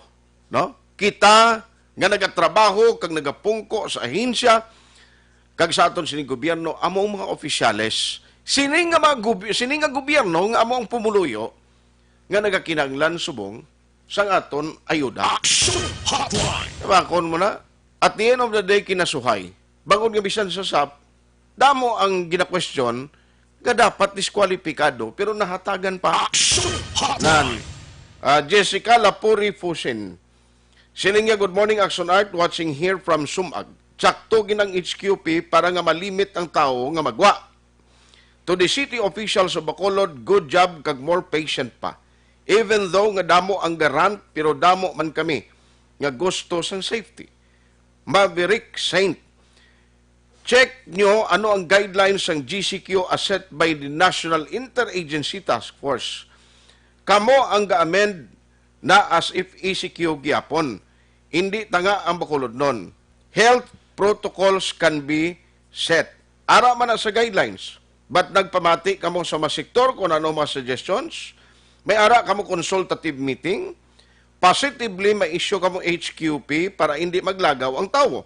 no? Kita nga nagatrabaho kag nagapungko sa ahensya kag sa aton sining gobyerno amo ang mga opisyales. Sining nga gobyerno nga amo ang pumuluyo nga nagakinanglan subong sang aton ayuda. Tabakon mo na, at the end of the day kinasuhay. Bangod nga bisan sa SAP, damo ang gina-question nga dapat diskwalipikado pero nahatagan pa. Nan, Jessica Lapuri Fusin. Sining nga, good morning Action Art, watching here from Sumag. Tsakto ginang HQP para nga malimit ang tao nga magwa. To the city officials of Bacolod, good job kag more patient pa. Even though nga damo ang garant, pero damo man kami nga gusto sang safety. Maverick Saint. Check nyo ano ang guidelines ng GCQ as set by the National Interagency Task Force. Kamo ang ga-amend na as if ECQ gyapon. Hindi tanga ang Bacolod nun. Health protocols can be set. Ara man na sa guidelines. But nagpamati kamo sa mga sektor kung ano mga suggestions. May ara kamo consultative meeting. Positively may issue kamo HQP para hindi maglagaw ang tao.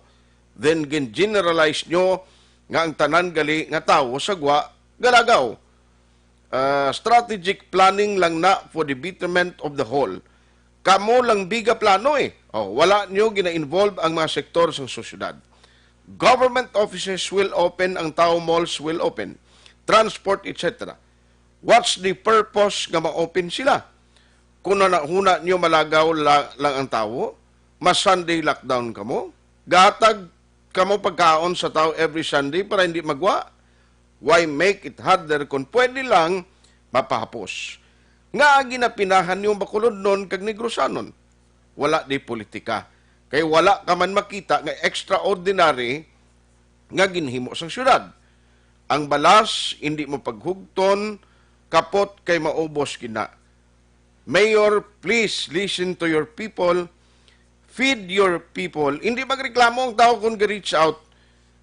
Then generalize nyo nga ang tanan gali nga tao sa gwa galagaw. Strategic planning lang na for the betterment of the whole. Kamo lang biga plano eh. Wala nyo gina-involve ang mga sektor sa sosyudad. Government offices will open, ang tao malls will open. Transport, etc. What's the purpose nga ma-open sila? Kung huna nyo malagaw lang ang tao, mas Sunday lockdown kamo, gatag kamo pagkaon sa tao every Sunday para hindi magwa. Why make it harder kung pwede lang mapahapos? Nga ginapinahan yung Bacolod nun kag Negrosanon. Wala di politika. Kay wala ka man makita nga extraordinary nga ginhimo sa syudad. Ang balas, hindi mo paghugton, kapot kay maubos kina. Mayor, please listen to your people. Feed your people. Hindi magreklamo ang tao kung reach out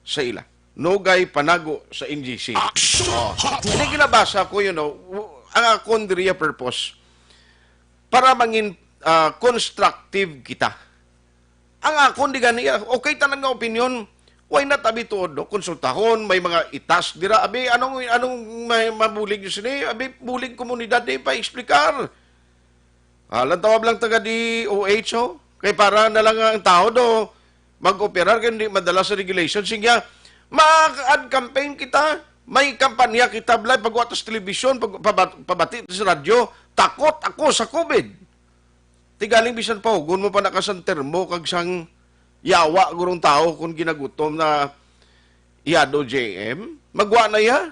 sa ila. Nogay panago sa NGC. Hindi ginabasa ko, ang akong diriya purpose para mangin constructive kita. Ang akong di ganiya, okay tanang nga opinion, why not abi tuod, no? Konsultahon, may mga itas dira, abi anong may mabulig yun sini, abi bulig komunidad di pa explicar. Lantawab lang taga di OH, kay para na lang ang tao do mag-operar kaya hindi madala sa regulation. Sige, mag-ad campaign kita, may kampanya kita, blay, pagwatas telebisyon, pabati sa radyo, takot ako sa COVID. Tigaling bisan pa, hugon mo pa nakasanter mo, kag sang yawa gurong tao kung ginagutom na iyado JM, magwa na ya.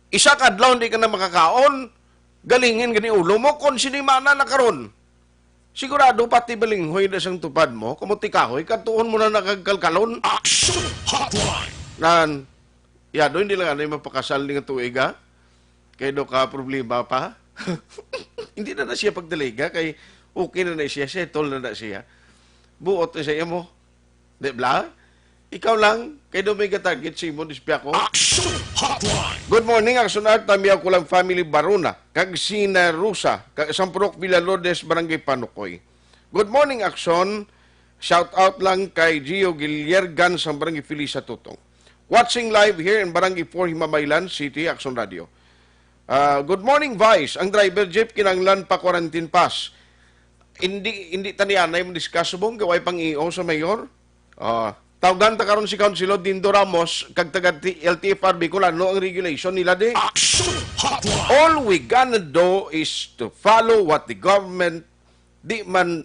Isa kadlaw hindi ka na makakaon, galingin gani ulo mo, kung sinimana na karon. Sigurado pati balinghoy na siyang tupad mo, kumuti kahoy, katuon mo na nakagkalkalon. Action Hotline! Nan, iyado, hindi lang ano yung mapakasal ng tuig ha? Kaya do ka problema pa? Hindi na siya pagdaliga, kay okay na siya, settle na siya. Buot na siya mo. Di ba? Ikaw lang, kay Dominga Target, Simon Dispia ko. Action Hotline! Good morning, Action Art, tamiyaw ko lang family Baruna, kag Sina Rusa, kag Sampurok Villalobos, Barangay Panukoy. Good morning, Action. Shout out lang kay Gio Giliergan sa Barangay Felisa Tutong. Watching live here in Barangay 4, Himamaylan City, Action Radio. Good morning, Vice. Ang driver jeep kinanglan pa quarantine pass. hindi tanianay mo discuss subong kay way pang EO sa mayor. Tawgan ta karon si Councilor Dindo Ramos kag taga LTFRB kung ano ang regulation nila di. Action Hotline. All we gonna do is to follow what the government di man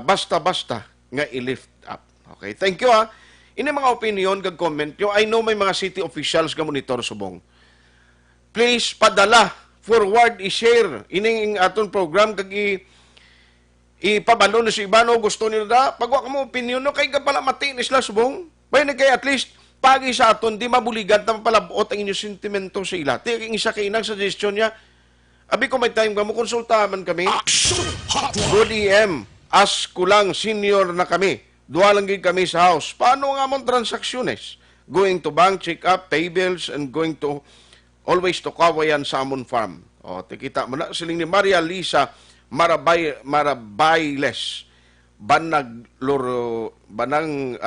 basta-basta nga i-lift up. Okay, thank you ha. Ini mga opinion kag comment yo. I know may mga city officials nga monitor subong. Please padala, forward i-share ining aton program kag ipabalo na si Ibano gusto nila da. Pagwa ka mo opinion no kay pala matinis la subong. Bay na kay at least pagi sa aton di mabuligan ta mapalabot ang inyong sentimento sa ila. Ti ang isa kay inang suggestion niya. Abi ko may time ka mo konsultahan kami. Action Hotline. Good EM, as kulang senior na kami. Duha lang gid kami sa house. Paano nga mong transaksyones? Going to bank, check up, pay bills, and going to always to Kawayan Salmon Farm. Tikita mo na siling ni Maria Lisa Marabayles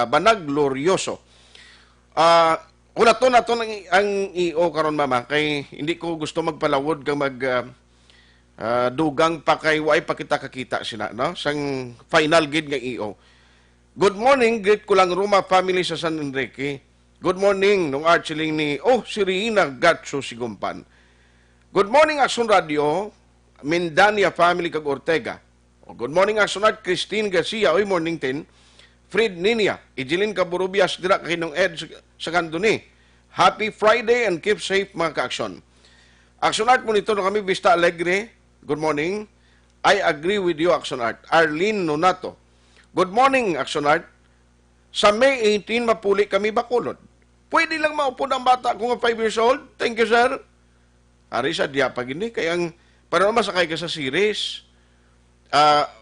Banaglorioso. Ulaton nato ang EO karon mama kay hindi ko gusto magpalawod kang dugang pa kay way pa kita kakita sila no sang final gid nga EO. Good morning, greet ko lang Roma family sa San Enrique. Good morning nung archiling ni si Rina Gatso Sigumpan. Good morning Action Radio, Mindania family kag Ortega. Good morning Action Radio, Christine Garcia, morning 10. Fred Ninia, Ijilin Kaburubias, dira kakinong Ed sa Kanduni. Happy Friday and keep safe mga ka-aksyon. Action Art, monitor na kami, Vista Alegre. Good morning. I agree with you, Action Art. Arlene Nonato. Good morning, Action Art. Sa May 18, mapuli kami Bacolod. Pwede lang maupo ng bata kung 5 years old. Thank you, sir. Ari sa diya pag ini. Kaya para masakay ka sa series,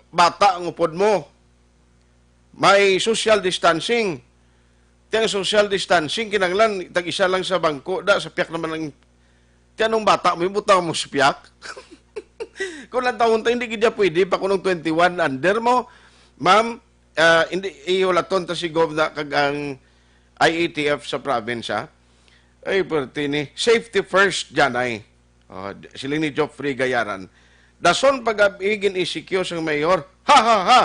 bata ang upod mo. May social distancing. Tiyang social distancing, kinanglan, tag-isa lang sa bangko. Sa piyak naman ang... Tiyanong bata mo, butaw mo sa piyak. Kung lang taon tayo, hindi kaya pwede. Pa kung 21 under mo, ma'am, hindi iulaton ta si Govna kag ang IATF sa probinsya. Ay, pertini. Safety first dyan ay. Sila ni Joffrey Gayaran. Dason pag-abigin isikyo sa mayor. Ha, ha, ha!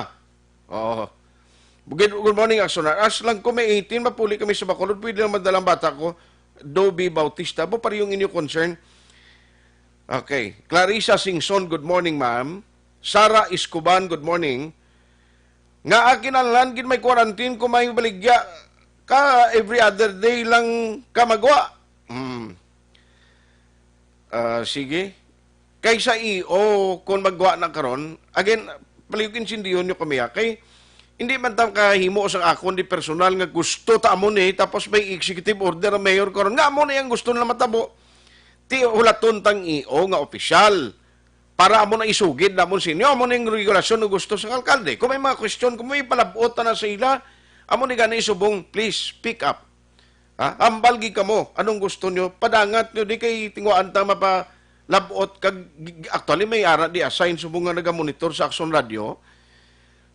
Good morning, Aksonar. As lang ko may 18, mapuli kami sa Bacolod. Pwede lang madalang bata ko. Dobby Bautista. Bo pa yung inyo concern? Okay. Clarissa Singson, good morning, ma'am. Sara Iscuban, good morning. Nga akin ang landgin may quarantine ko may baligya ka every other day lang ka magwa. Sige. Kaysa EO kung magwa na karon, again, paligin sindiyon nyo kami kay hindi man tam kahimo sa akon di personal nga gusto ta mo ni tapos may executive order ng mayor karon nga mo ni ang gusto nila matabo. Ti hulaton tang EO nga opisyal para amo na isugid namon sinyo amo ning regulasyon nga gusto sa alkalde. Kung may mga question, kung may palabot na sa ila, amo ni gani subong please speak up. Ambalgi ka mo anong gusto nyo padangat nyo di kay tinguan ta mapa labot kag actually may ara di assign subong nga naga-monitor sa Action Radio.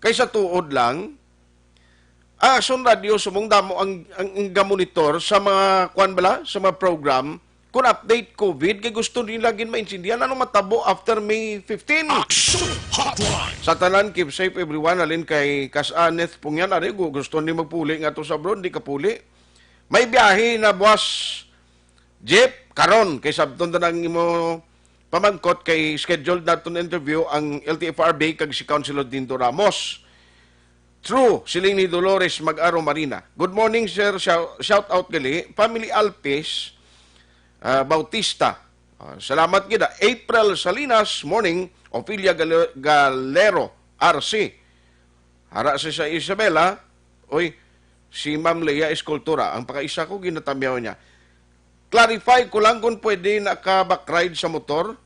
Kaysa tuod lang, Action Radio sumong damo ang gamonitor sa mga sa mga program kung update COVID kay gusto nila gin maintindihan anong matabo after May 15. Action Hotline. Sa tanan, keep safe everyone. Alin kay Kasaneth Pungyan, ari gusto ni magpuli nga to sa abroad, di ka puli. May biyahe na buwas jeep karon kay sabton nang imo pamangkot kay scheduled naton interview ang LTFRB kag si Councilor Dindo Ramos. True, siling ni Dolores Mag-Aro Marina. Good morning, sir. Shout out gali. Family Alpes Bautista. Salamat gida. April Salinas, morning. Ophelia Galero, RC. Hara sa Isabela. Oy, si Ma'am Lea Escultura. Ang pakaisa ko, ginatamyaw niya. Clarify ko lang kung pwede naka-backride sa motor.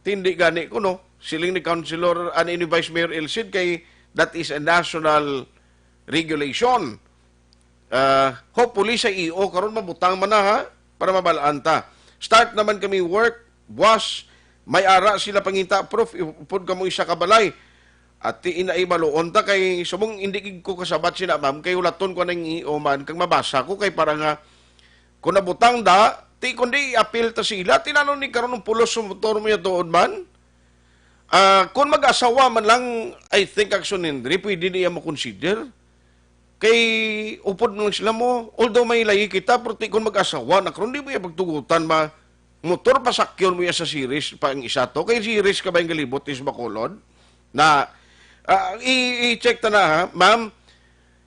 Tindi gani ko, no? Siling ni Councilor, ni Vice Mayor Elcid, kay that is a national regulation. Hopefully sa EO, karon mabutang man na, ha? Para mabalaan ta. Start naman kami work, buwas, may ara sila panginta proof, ipod ka mo isa kabalay. At inaibaluon ta kay subong hindi ko kasabat sila ma'am, kay ulaton ko ng EO man, kag mabasa ko kay para nga, kung nabutang da, kundi appeal ta sila, tinanong ni karon ng pulos sa motor mo yung tuod man. Kung mag-asawa man lang, I think action Henry, pwede niya mo consider. Kay upod mo lang sila mo, although may lahi kita, pero kung mag-asawa, nakron di mo yung pagtugutan, motor pasakyon mo yan sa series pa ang isa to. Kay series ka ba yung galibot is Bacolod? Na, i-check ta na ha, ma'am,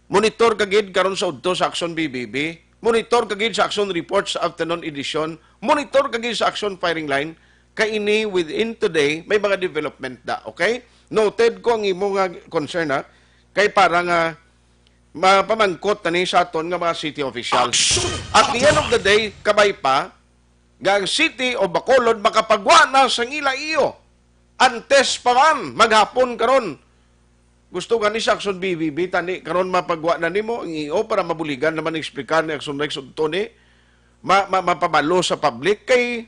monitor kagid karon sa udto sa Action BBB, monitor kagid sa Action Reports sa afternoon edition, monitor kagid sa Action Firing Line, kaini within today, may mga development da, okay? Noted ko ang imo nga concern ha, kay para nga mapamangkot na ni sa aton nga mga city officials. At the end of the day, kabay pa, nga ang city o Bacolod makapagwa na sa ngila iyo. Antes pa man, maghapon karon. Gusto ka ni sa Action BBB, tani, karon mapagwa na nimo ang iyo para mabuligan naman explicar ni Action Rex udto ni mapabalo sa public kay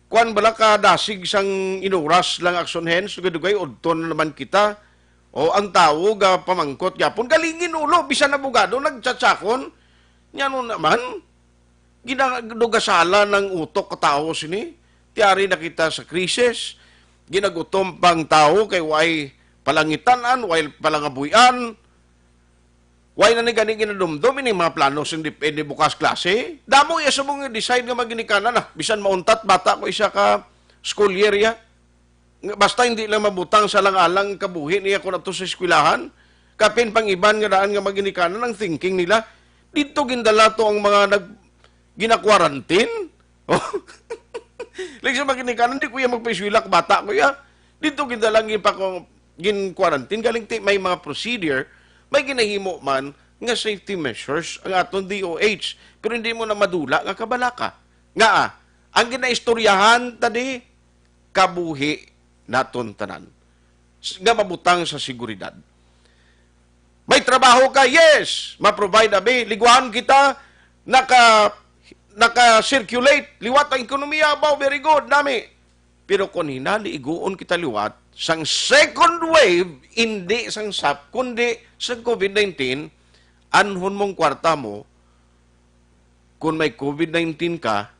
kuan bala ka dasig sang inuras lang Action Hands dugay udto na naman kita o ang tao ga pamangkot gyapon galingin ulo bisan abogado nagtsatsakon nyano naman ginadugasala ng utok ka tao sini tiari na kita sa krisis ginagutom pang tao kay way palangitanan, while palangabuyan, why na ni gani ginadumdum, ini mga plano sing depende bukas klase. Damo iya sa mong decide nga maginikanan na. Bisan mauntat, bata ko isa ka school year ya. Basta hindi lang mabutang sa lang-alang kabuhi niya kung nato sa eskwelahan. Kapin pang iban nga daan nga maginikanan ang thinking nila. Dito gindala to ang mga gina-quarantine. Like sa maginikanan, di kuya magpaiswilak, bata kuya. Dito gindala gin-quarantine, galing may mga procedure, may ginahimo man nga safety measures ang aton DOH. Pero hindi mo na madula nga kabalaka. Nga ang ginaistoryahan tadi, kabuhi naton tanan. Nga mabutang sa seguridad. May trabaho ka, yes! Ma-provide abi, liguan kita, naka-circulate, liwat ang ekonomiya, very good, nami. Pero kung hinaliiguon kita liwat, sang second wave, hindi sang SAP, kundi sa COVID-19, anhon mong kwarta mo, kung may COVID-19 ka,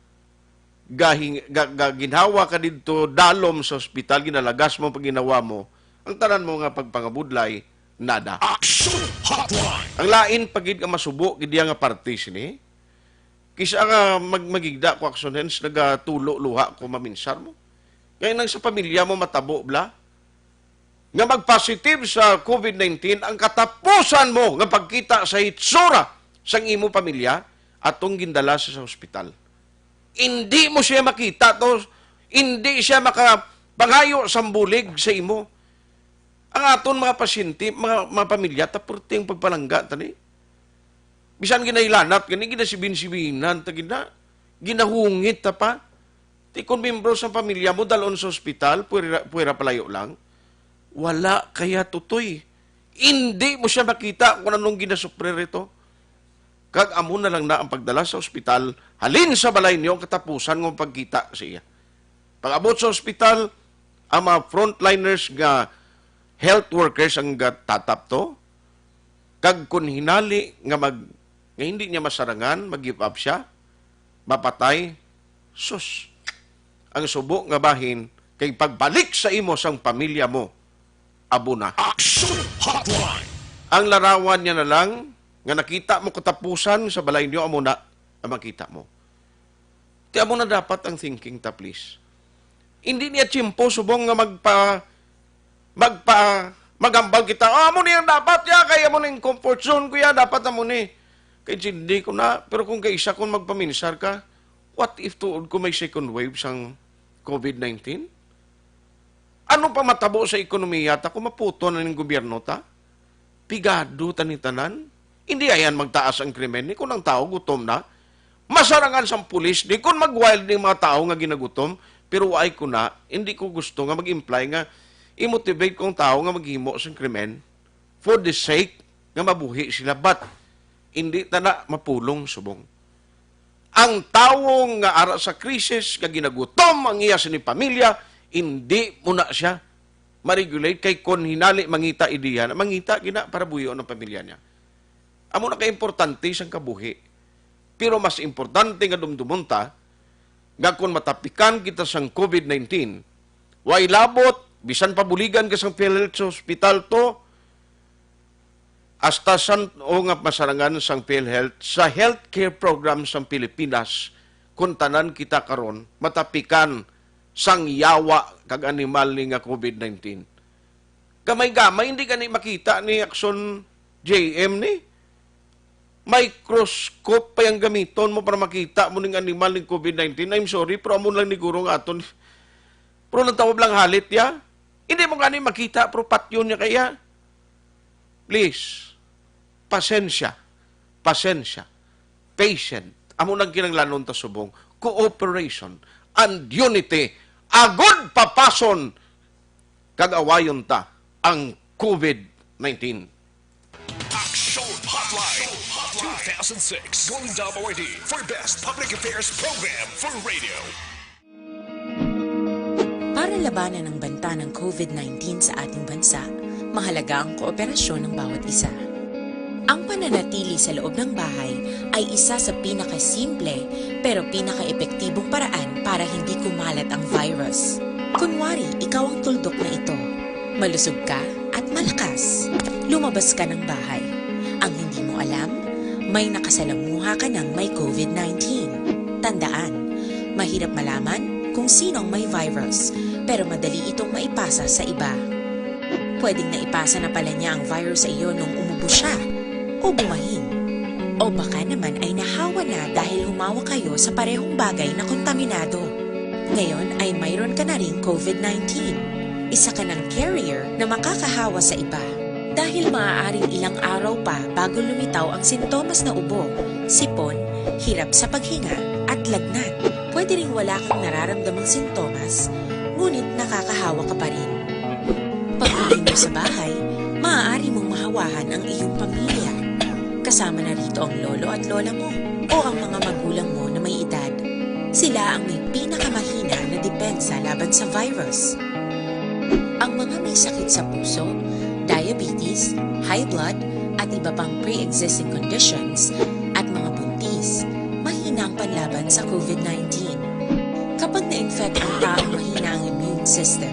ginhawa ka dito, dalom sa ospital, ginalagas mo pag ginawa mo, ang tanan mo nga pagpangabudlay, nada. Action Hotline! Ang lain, pagid ka masubo, gidi nga party sini, kisa nga magigda ko Action Hands, nagatulo luha ko maminsar mo. Kaya nang sa pamilya mo matabo, bla, nga mag-positive sa COVID-19, ang katapusan mo nga pagkita sa hitsura sang imo pamilya atong gindala sa ospital. Hindi mo siya makita to, hindi siya makapangayo sa bulig sa imo. Ang aton mga pasyente, mga pamilya, tapurting pagpalangga, tani. Bisan ginailanat, ginasibin-sibinan, ginahungit, pa. Ti kung membro sa pamilya mo, dalon sa ospital, puwera palayo lang, wala kaya tutoy. Hindi mo siya makita kung anong ginasuprer ito. Kag amo na lang na ang pagdala sa ospital, halin sa balay niyo ang katapusan ng pagkita sa iya. Pag abot sa ospital, ang mga frontliners nga health workers ang tatap to, kag kun hinali nga hindi niya masarangan, mag-give up siya, mapatay, sus. Ang subo nga bahin, kay pagbalik sa imo sang pamilya mo, abo na. Action Hotline! Ang larawan niya na lang, nga nakita mo katapusan sa balay niyo, amo na, ang makita mo. Ti amo na dapat ang thinking ta, please. Hindi niya tsimpo, subong nga magambal kita, amo niya dapat ya, kaya mo na yung comfort zone ko ya, dapat amo ni. Kaya hindi ko na, pero kung kaisa kung magpaminsar ka, what if tuod ko may second wave sang COVID-19? Ano pa matabo sa ekonomiya ta kung maputo na ng gobyerno ta? Pigado tanitanan? Hindi ayan magtaas ang krimen ni kung ang tao gutom na. Masarangan sang pulis ni kung mag-wild ni mga tao nga ginagutom, pero ay ko na, hindi ko gusto nga mag-imply nga i-motivate kong tao nga maghimo sang krimen for the sake nga mabuhi sila. But, hindi ta na mapulong subong. Ang tao nga ara sa krisis nga ginagutom ang iya sa ni pamilya, hindi mo na siya ma-regulate kay kon hinali mangita ideya na mangita gina para buyo ng pamilya niya. Amo na ka-importante siyang kabuhi. Pero mas importante nga dumdumunta nga kung matapikan kita sang COVID-19, way labot, bisan pabuligan ka sa PhilHealth sa hospital to, hasta san o nga masarangan sang PhilHealth sa healthcare program sa Pilipinas, kung tanan kita karon matapikan sang yawa kag animal ni nga COVID-19. Gamay-gamay, hindi ka ni makita ni Action JM ni. Microscope pa yung gamiton mo para makita mo ng animal ng COVID-19. I'm sorry, pero amon lang ni Gurong aton. Pero nagtawab lang halit ya. Hindi mo nga ni makita, pero patyon niya kaya. Please, pasensya. Pasensya. Patient. Amon lang kinanglanon ta subong. Cooperation and unity. Agod papason kag-awayon ta ang COVID-19. Action Hotline 2006 Golden Dome Award for Best Public Affairs Program for Radio. Para labanan ang banta ng COVID-19 sa ating bansa, mahalaga ang kooperasyon ng bawat isa. Ang pananatili sa loob ng bahay ay isa sa pinakasimple pero pinaka-epektibong paraan para hindi kumalat ang virus. Kunwari, ikaw ang tuldok na ito. Malusog ka at malakas. Lumabas ka ng bahay. Ang hindi mo alam, may nakasalamuha ka ng may COVID-19. Tandaan, mahirap malaman kung sino ang may virus, pero madali itong maipasa sa iba. Pwedeng naipasa na pala niya ang virus sa iyo nung umubo siya o bumahin. O baka naman ay nahawa na dahil humawa kayo sa parehong bagay na kontaminado. Ngayon ay mayroon ka na rin COVID-19. Isa ka ng carrier na makakahawa sa iba. Dahil maaaring ilang araw pa bago lumitaw ang sintomas na ubo, sipon, hirap sa paghinga at lagnat. Pwede ring wala kang nararamdamang sintomas, ngunit nakakahawa ka pa rin. Pag-uwi mo sa bahay, maaari mong mahawahan ang iyong pamilya. Kasama na rito ang lolo at lola mo o ang mga magulang mo na may edad. Sila ang may pinakamahina na depensa laban sa virus. Ang mga may sakit sa puso, diabetes, high blood, at iba pang pre-existing conditions, at mga buntis, mahina ang panlaban sa COVID-19. Kapag na-infect ang taong mahina ang immune system,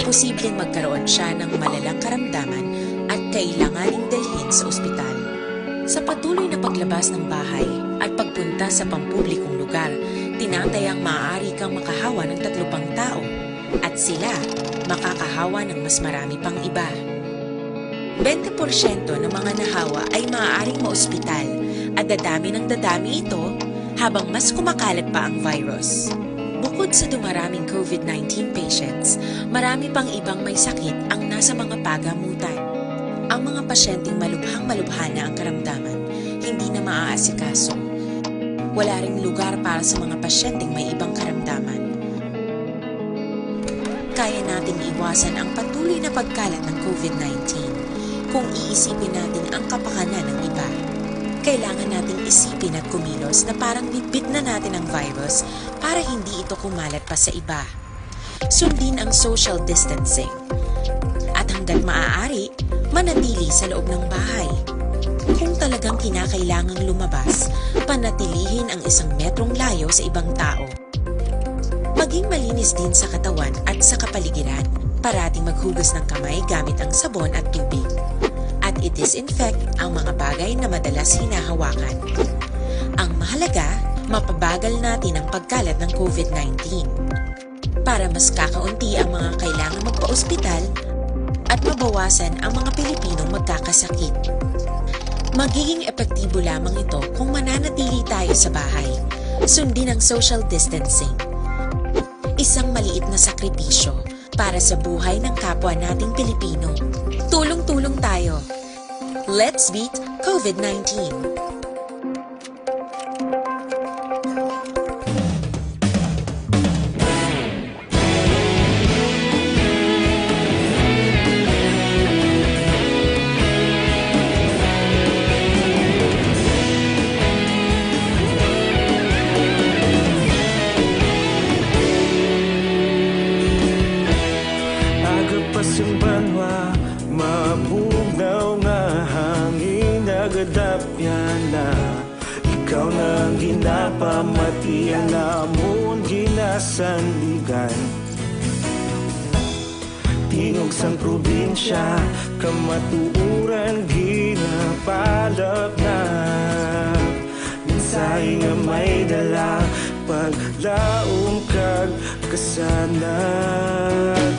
posibleng magkaroon siya ng malalang karamdaman at kailanganing dalhin sa ospital. Sa patuloy na paglabas ng bahay at pagpunta sa pampublikong lugar, tinatayang maaari kang makahawa ng 3 pang tao at sila makakahawa ng mas marami pang iba. 20% ng mga nahawa ay maaaring maospital at dadami ng dadami ito habang mas kumakalat pa ang virus. Bukod sa dumaraming COVID-19 patients, marami pang ibang may sakit ang nasa mga pagamutan. Ang mga pasyenteng malubhang-malubha na ang karamdaman, hindi na maaasikaso. Wala ring lugar para sa mga pasyenteng may ibang karamdaman. Kaya nating iwasan ang patuloy na pagkalat ng COVID-19 kung iisipin natin ang kapakanan ng iba. Kailangan nating isipin at kumilos na parang bitbit na natin ang virus para hindi ito kumalat pa sa iba. Sundin ang social distancing. At hanggat maaari, manatili sa loob ng bahay. Kung talagang kinakailangang lumabas, panatilihin ang 1 metrong layo sa ibang tao. Maging malinis din sa katawan at sa kapaligiran. Parating maghugas ng kamay gamit ang sabon at tubig. At i-disinfect ang mga bagay na madalas hinahawakan. Ang mahalaga, mapabagal natin ang pagkalat ng COVID-19. Para mas kakaunti ang mga kailangang magpa-ospital at mabawasan ang mga Pilipinong magkakasakit. Magiging epektibo lamang ito kung mananatili tayo sa bahay. Sundin ang social distancing. Isang maliit na sakripisyo para sa buhay ng kapwa nating Pilipino. Tulong-tulong tayo. Let's beat COVID-19. Ikaw nang ginapamatian namon ginasanligan. tingog sang probinsya, kamatuuran ginapalap na. Minsay nga may dala, paglaom kag kasanag.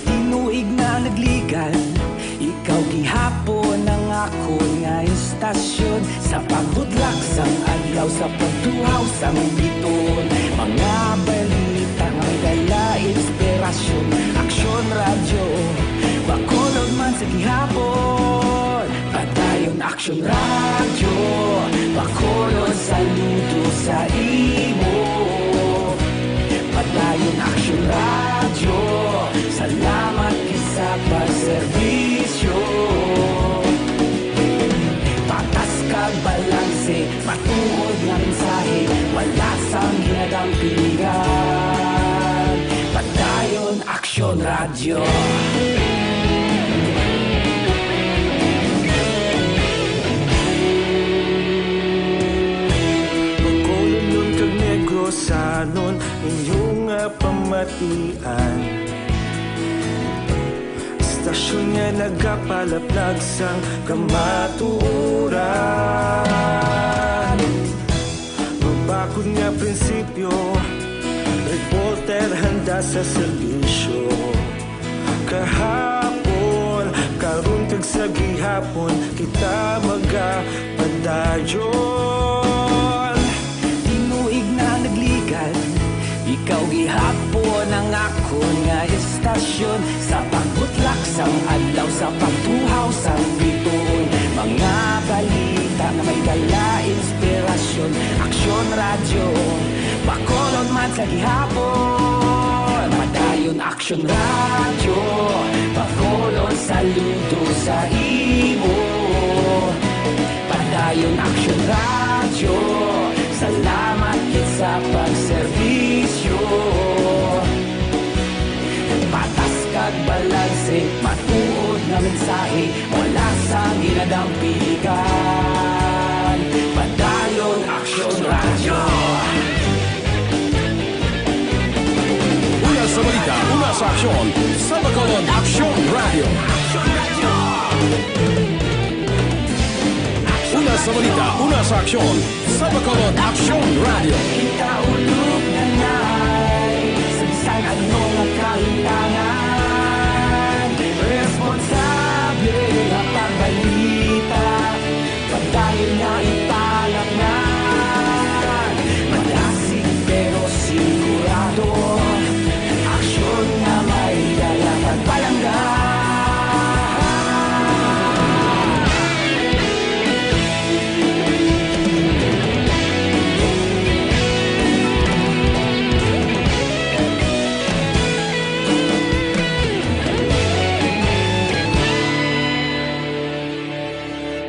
Tinuig na nagligan, ikaw gihapon ang ako nga istasyon. Sa pagbudlak sang adlaw, sa pagtuhaw sang biton, mga balita nga may dala inspirasyon. Aksyon radyo, bakolod man sa gihapon. Padayon aksyon radyo, bakolod saludo sa imo. Padayon aksyon radyo, salamat sa pagserbisyo. Patas kag balanse, matuod nga mensahe, wala sang ginadampingan. Padayon aksyon radyo. Pagkolon nun kag negrosanon, inyong nga pamatian. Istasyon nga nagapalaplag sang kamatuuran. Mabakod nga prinsipyo, reporter handa sa serbisyo. Kahapon, karon kag sa gihapon, kita magapadayon. Tinuig na nagligan, ikaw gihapon ang ako nga istasyon. Sa pagbutlak sang adlaw, sa pagtuhaw sang biton, mga balita na may dala inspirasyon. Aksyon radyo, bakolod man sa gihapon. Padayon aksyon radyo, bakolod saludo sa imo. Padayon aksyon radyo, salamat kit sa pagserbisyo. Patas kag balanse, matuod na mensahe, wala sa ginadampigan. Padayon aksyon radyo. Una sa balita, una sa aksyon, sa Bacolod Aksyon Radio. Una sa balita, una sa aksyon, sa Bacolod Aksyon Radio. Ikaulog na na'y sagsang ano nga kahilangan. Responsable na pagbalita, pagdayon na ipalak na. Malasig pero sigurado, aksyon na may dalang palanggan.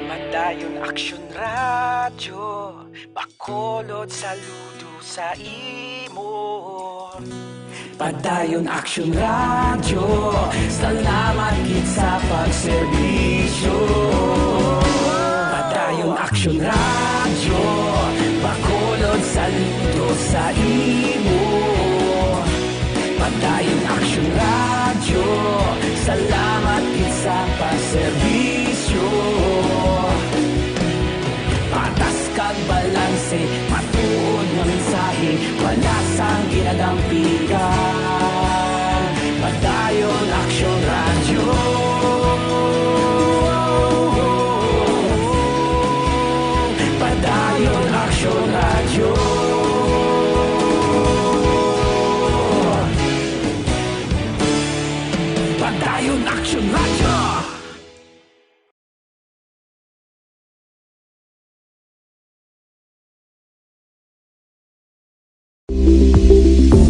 Padayon aksyon radyo, bakolod saludo sa imo. Padayon aksyon radyo, salamat kit sa pagserbisyo. Padayon aksyon radyo, bakolod saludo sa imo. Padayon aksyon radyo, salamat kit sa pagserbisyo. Patas kag balanse, matuod nga mensahe, wala sang ginadampigan. Padayon aksyon radyo. Padayon aksyon radyo. Padayon aksyon radyo.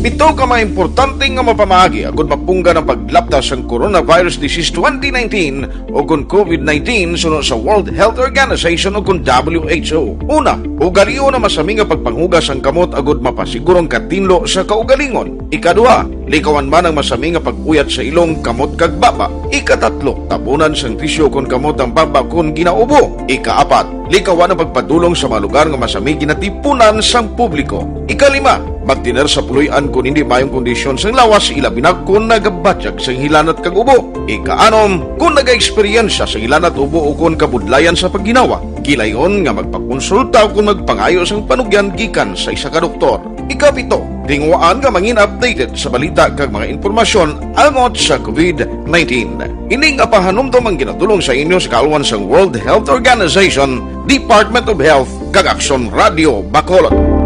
Ito ka mga importante nga mapamagi agud mapungga ng paglaptas ang Coronavirus Disease 2019 o kung COVID-19 sunod sa World Health Organization o kung WHO. Una, ugalion na masami nga pagpanghugas ang kamot agud mapasigurong katinlo sa kaugalingon. Ikadua, likawan man ang masami nga pag-uyat sa ilong kamot kag baba. Ikatatlo, tapunan sang tisyo kung kamot ang baba kung ginaubo. Ikaapat, likawan ang pagpadulong sa mga lugar nga masami ginatipunan sang publiko. Ikalima, Magtiner sa puloy-an kung hindi mayong kondisyon sang lawas ilabi na kung nagabatyag sa hilanat kag ubo. Ikaanom, kung naga-eksperyensya sa hilanat ubo o kung kabudlayan sa pagginawa. Kilayon nga magpakonsulta o kung magpangayo sang panugyan gikan sa isa ka doktor. Ikapito, tingwaan nga mangin updated sa balita kag mga informasyon angot sa COVID-19. Ining apahanumdom ang ginatulong sa inyo sa kalwan sang World Health Organization, Department of Health, kag Aksyon Radio Bacolod.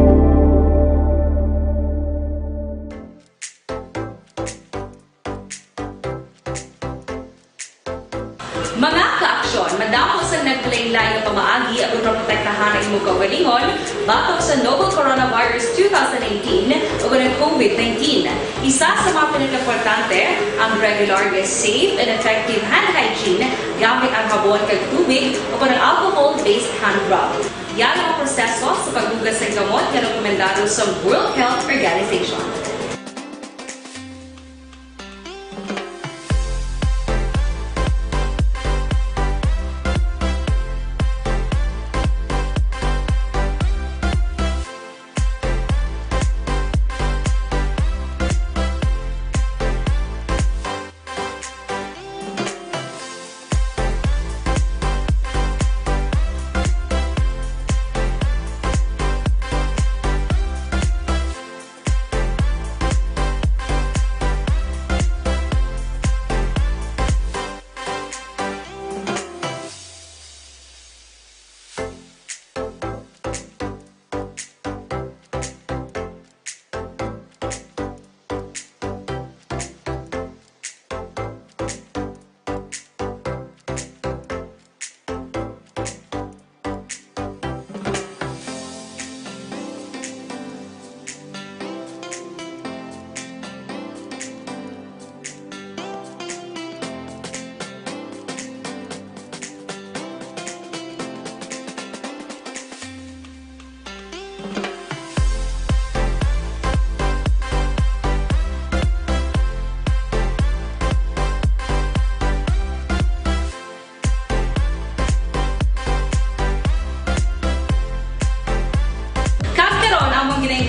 Mga ka-aksyon, madamo sa naglaylay na pamaagi at protektahan ang imong kaugalingon batok sa novel coronavirus 2018 o ng COVID-19. Isa sa mga pinaka-importante ang regular, safe, and effective hand hygiene gamit ang habon kag tubig o ng alcohol-based hand rub. Yan ang proseso sa paghugas ng gamot na rekomendado sa World Health Organization.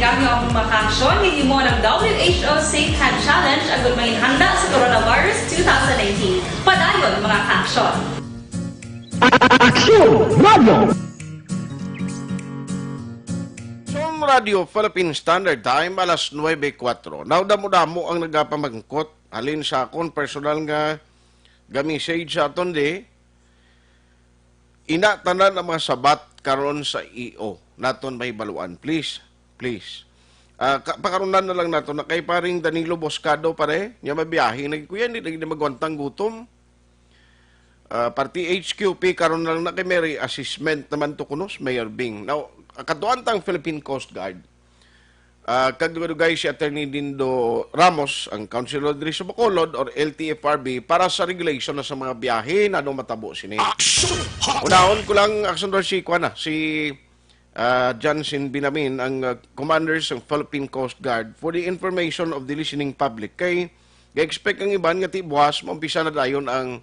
Gamit ang makaksyon, hindi mo ng WHO Safe Hand Challenge ang gulmahin handa sa coronavirus 2019. Padayon mga kaksyon! Aksyon Radio! Aksyon Radio Philippine Standard Time alas 9:04. Nawdamo-damo ang nagapamangkot halin sa akon personal nga gamisage sa aton di inatanan ang mga sabat karon sa EO. Naton may baluan, please. Pakarunan na lang nato na kay paring Danilo Boscado pare, niya mabiyahe nagkuya hindi magwantang gutom. Party HQP karon na lang na kay Mary assessment naman to kunos Mayor Bing. Now, katuan tang Philippine Coast Guard. Kagdugay si Attorney Dindo Ramos, ang Councilor diri sa Bacolod or LTFRB para sa regulation na sa mga biyahe na matabo sini. Unahon ko lang action si Johnson Binamin, ang commanders ng Philippine Coast Guard for the information of the listening public. Kay expect ang iban nga tibuhas maumpisa na dayon ang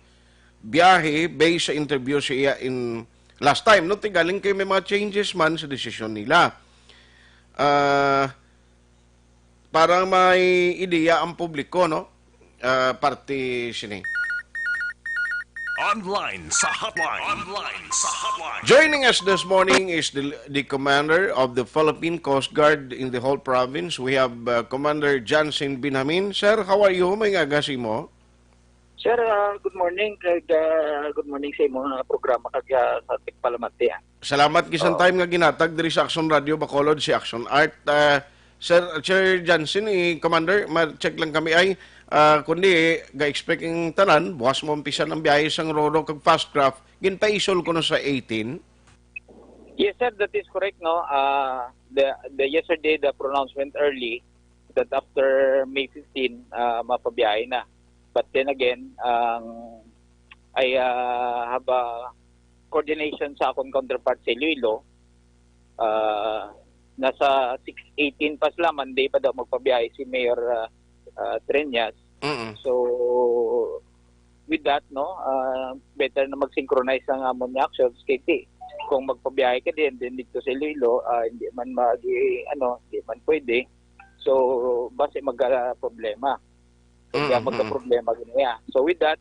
biyahe based sa interview siya in last time. No, tigaling kay may mga changes man sa desisyon nila. Para may ideya ang publiko, no? Parte sini. Online sa hotline. Joining us this morning is the commander of the Philippine Coast Guard in the whole province. We have Commander Johnson Binamin. Sir, how are you? May agasi mo? Sir, good morning. Good morning sa imo nga programa kag sa Tikpalamati. Salamat kisang time nga ginatag diri sa Action Radio Bacolod si Action Art. Sir Johnson, Commander, ma-check lang kami ay kundi ga-expecting tanan, bukas mo umpisa ng biyahe sang Roro kag Fastcraft, ginpaisol ko no sa 18. Yes, sir, that is correct, no. The yesterday the pronouncement early that after May 15 mapabiyahe na. But then again, I have a coordination sa akong counterpart sa Iloilo. Nasa 6:18 pa sila, Monday pa daw magpabiyahe si Mayor Treñas. So with that, no, better na mag-synchronize ang amon niya actions kay kung magpabiyahe ka din dito sa Iloilo, hindi man hindi man pwede. So base magka-problema. So magka-problema ganyan. So with that,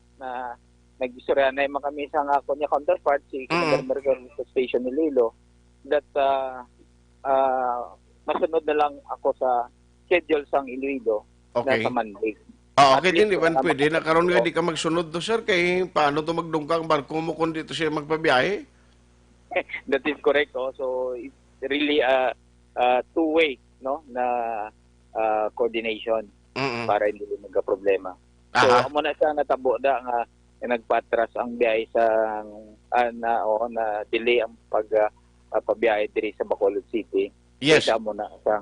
nag-istorya na yung kami sa ako niya counterpart, si Commander sa Station ni Lilo, that masunod na lang ako sa schedule sang Iloilo na sa Monday. Okay din, di ba pwede? Nakaroon nga di ka magsunod to, sir, kay paano to magdungkang barko mo kung dito siya magpabiyahe? That is correct. So it's really a two-way na coordination para hindi magka-problema. So amo na siya natabo da nga nagpatras ang biyahe sa na delay ang pabiyahe diri sa Bacolod City. Yes. Kaya mo na sa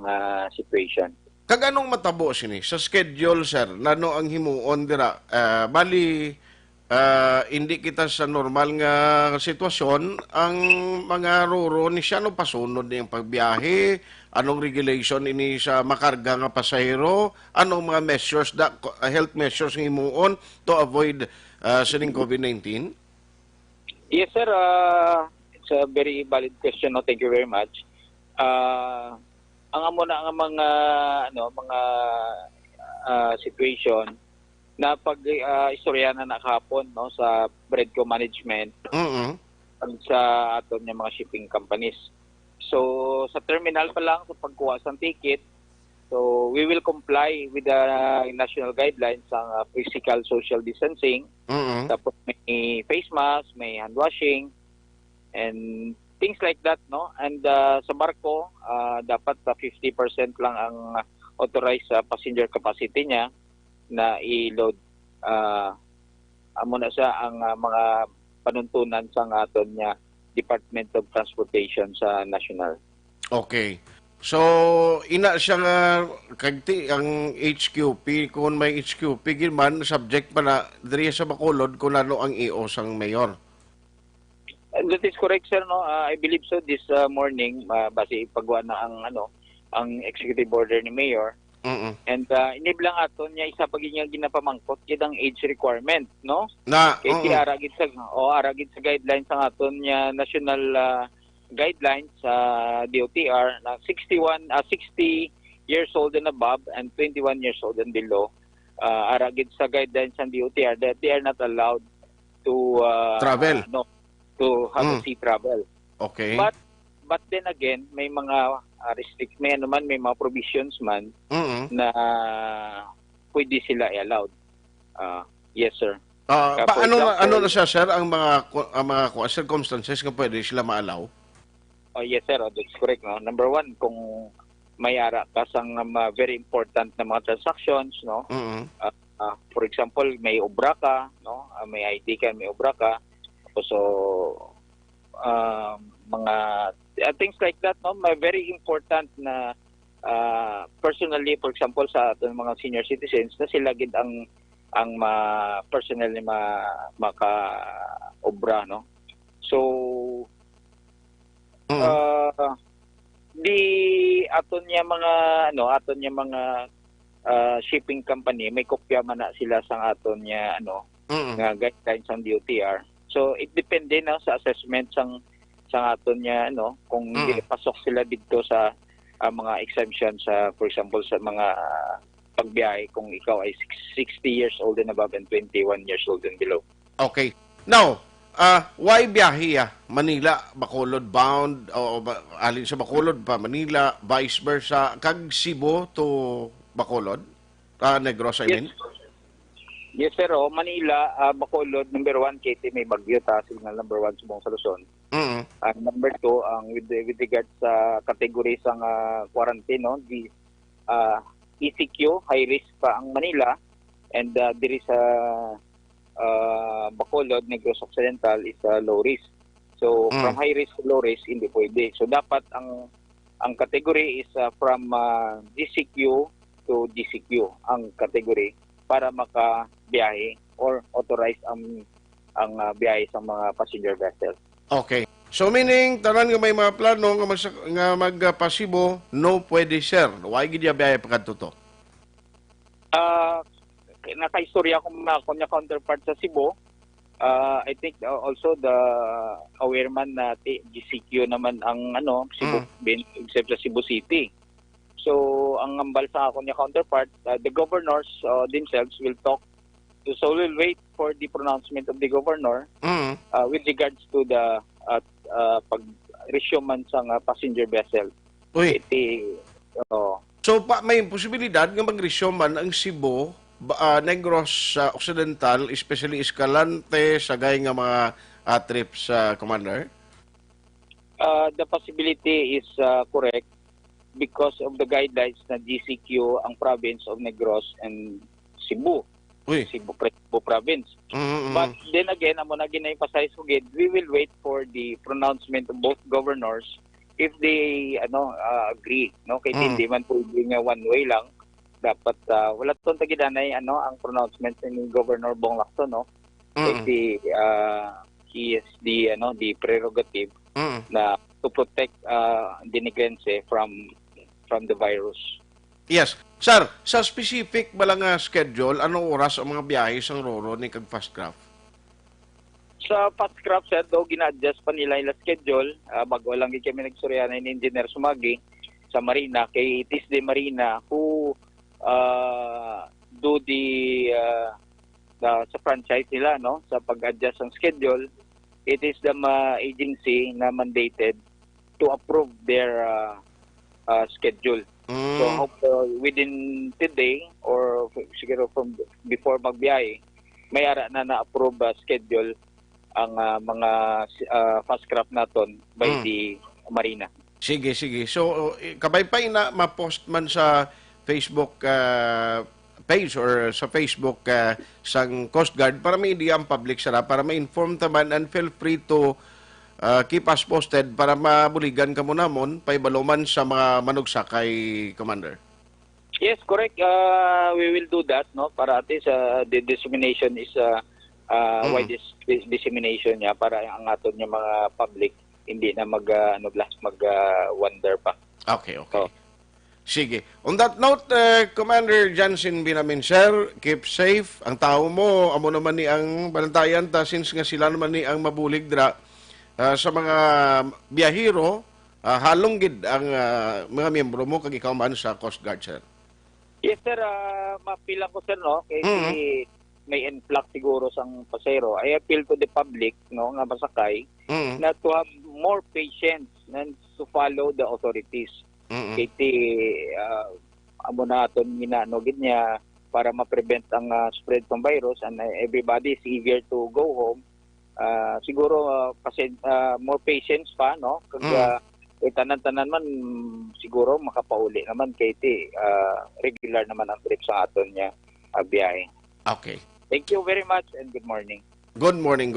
situation. Kaganong matabo sini sa schedule, sir, lano ang himuon dira? Bali hindi kita sa normal nga sitwasyon, ang mga ruro ni siya no pasunod niyang pagbiyahe, anong regulation ini sa makarga nga pasahero, anong mga measures health measures himuon to avoid sining COVID-19? Yes, sir. It's a very valid question. No, thank you very much. Ang amo na ang mga situation na pag istorya na nakahapon sa Bredco management sa aton ng mga shipping companies. So sa terminal pa lang sa pagkuha ng ticket, so we will comply with the national guidelines ng physical social distancing. Tapos may face mask, may hand washing, and things like that, no? And sa barko, dapat 50% lang ang authorized passenger capacity niya na i-load. Amo na siya ang mga panuntunan sa aton niya Department of Transportation sa national. Okay. So, ina siya nga kagti ang HQP, kung may HQP, man subject pa na diri sa Bacolod kung ano ang EO sang mayor. That is correct, sir. No, I believe so. This morning, base pagwa na ang executive order ni mayor. And iniblang aton niya isa pag niya ginapamangkot gid ang age requirement, no? Kay aragid sa guidelines ang aton niya national guidelines sa DOTR na 60 years old and above and 21 years old and below. Aragid sa guidelines ng DOTR that they are not allowed to travel. To have a sea travel. Okay. But then again, may mga may mga provisions man na pwede sila i-allowed. Yes, sir. Ano na siya, sir, ang mga circumstances na pwede sila ma-allow? Oh, yes, sir. That's correct. No? Number one, kung may ara ka sang very important na mga transactions, no? For example, may obra ka, no? May ID ka, may obra ka. So, mga things like that, no? May very important na personally, for example, sa ating mga senior citizens, na sila gid ang personal ni maka-obra, no? So, di aton niya mga shipping company, may kopya man na sila sa aton niya nga guidelines ng DOTR. So it depende na sa assessment sang aton niya kung pasok sila dito sa mga exemptions for example sa mga pagbiyahe kung ikaw ay 60 years old and above and 21 years old and below. Okay. Now, why biyahe Manila, Bacolod bound o alin sa Bacolod pa Manila, vice versa kag Cebu to Bacolod? Negros, I mean. Yes, sir. Manila, Bacolod, number 1, KT may bagyo, signal number 1 subong sa Luzon. Number 2, with regard sa category sang quarantine, no, the ECQ, high risk pa ang Manila, and diri sa Bacolod, Negros Occidental is low risk. So, from high risk to low risk, hindi pwede. So, dapat ang category is from DCQ to DCQ, ang category, para makabiyahe or authorize ang biyahe sa mga passenger vessels. Okay. So meaning tanan nga may mga plano nga magpasibo, no pwede, sir. Why gid ya biyahe pagkadto to? Nakaistorya ko mga counterpart sa Cebu. I think also the aware man na GCQ naman ang Cebu except sa Cebu City. So ang ambal sa ako niya counterpart, the governors themselves will talk. So we'll wait for the pronouncement of the governor with regards to the pag-resume man sa passenger vessel. Uy. So may posibilidad nga mag-resume man ang Cebu, Negros Occidental, especially Escalante, sagay nga mga trips, Commander? The possibility is correct because of the guidelines na GCQ ang province of Negros and Cebu. Cebu province. But then again, amo na gina-emphasize ko gid, we will wait for the pronouncement of both governors if they agree, no, kay hindi man pwedeng one way lang. Dapat wala ton tagidanay ang pronouncement ni Governor Bong Lacson, no. Kasi he is the prerogative na to protect the Negrense from the virus. Yes. Sir, sa specific ba lang schedule, anong oras ang mga biyahe sa Roro ni kag Fastcraft? Sa Fastcraft, sir, daw gina-adjust pa nila yung schedule. Bago lang kami nagsuryanan ni Engineer Sumagi sa Marina. Kay it is the Marina who do sa franchise nila, no, sa pag-adjust ng schedule. It is the agency na mandated to approve their schedule. So hope within today or siguro from before magbiyahe, may ara na na-approve schedule ang mga Fastcraft naton by the Marina. Sige. So kabay-pay na ma-post man sa Facebook page or sa Facebook sang Coast Guard para may idea ang public sara, para ma-inform taman, and feel free to keep us posted para mabuligan ka mo namon paibaluman sa mga manugsakay, Commander. Yes, correct. We will do that, no, para at least the dissemination is wide dissemination niya para ang aton niya mga public hindi na mag-wonder pa. Okay. So, sige. On that note, Commander Jansen Binamin, sir, keep safe. Ang tao mo, amo naman ni ang balantayan ta since nga sila naman ni ang mabulig dra sa mga biyahero, halong gid ang mga miyembro mo kag ikaw man sa Coast Guard, sir. Yes, sir. Mapilang ko, sir, no? Kasi may influx siguro sang pasero. I appeal to the public, no, nga masakay, na to have more patience and to follow the authorities. Kasi amo na aton minaanogid niya para ma-prevent ang spread ng virus, and everybody is eager to go home. Siguro more patience pa, no, kag tanan-tanan man siguro makapauli naman kay regular naman ang trip sa aton niya biyahe. Okay. Thank you very much and good morning. Good morning.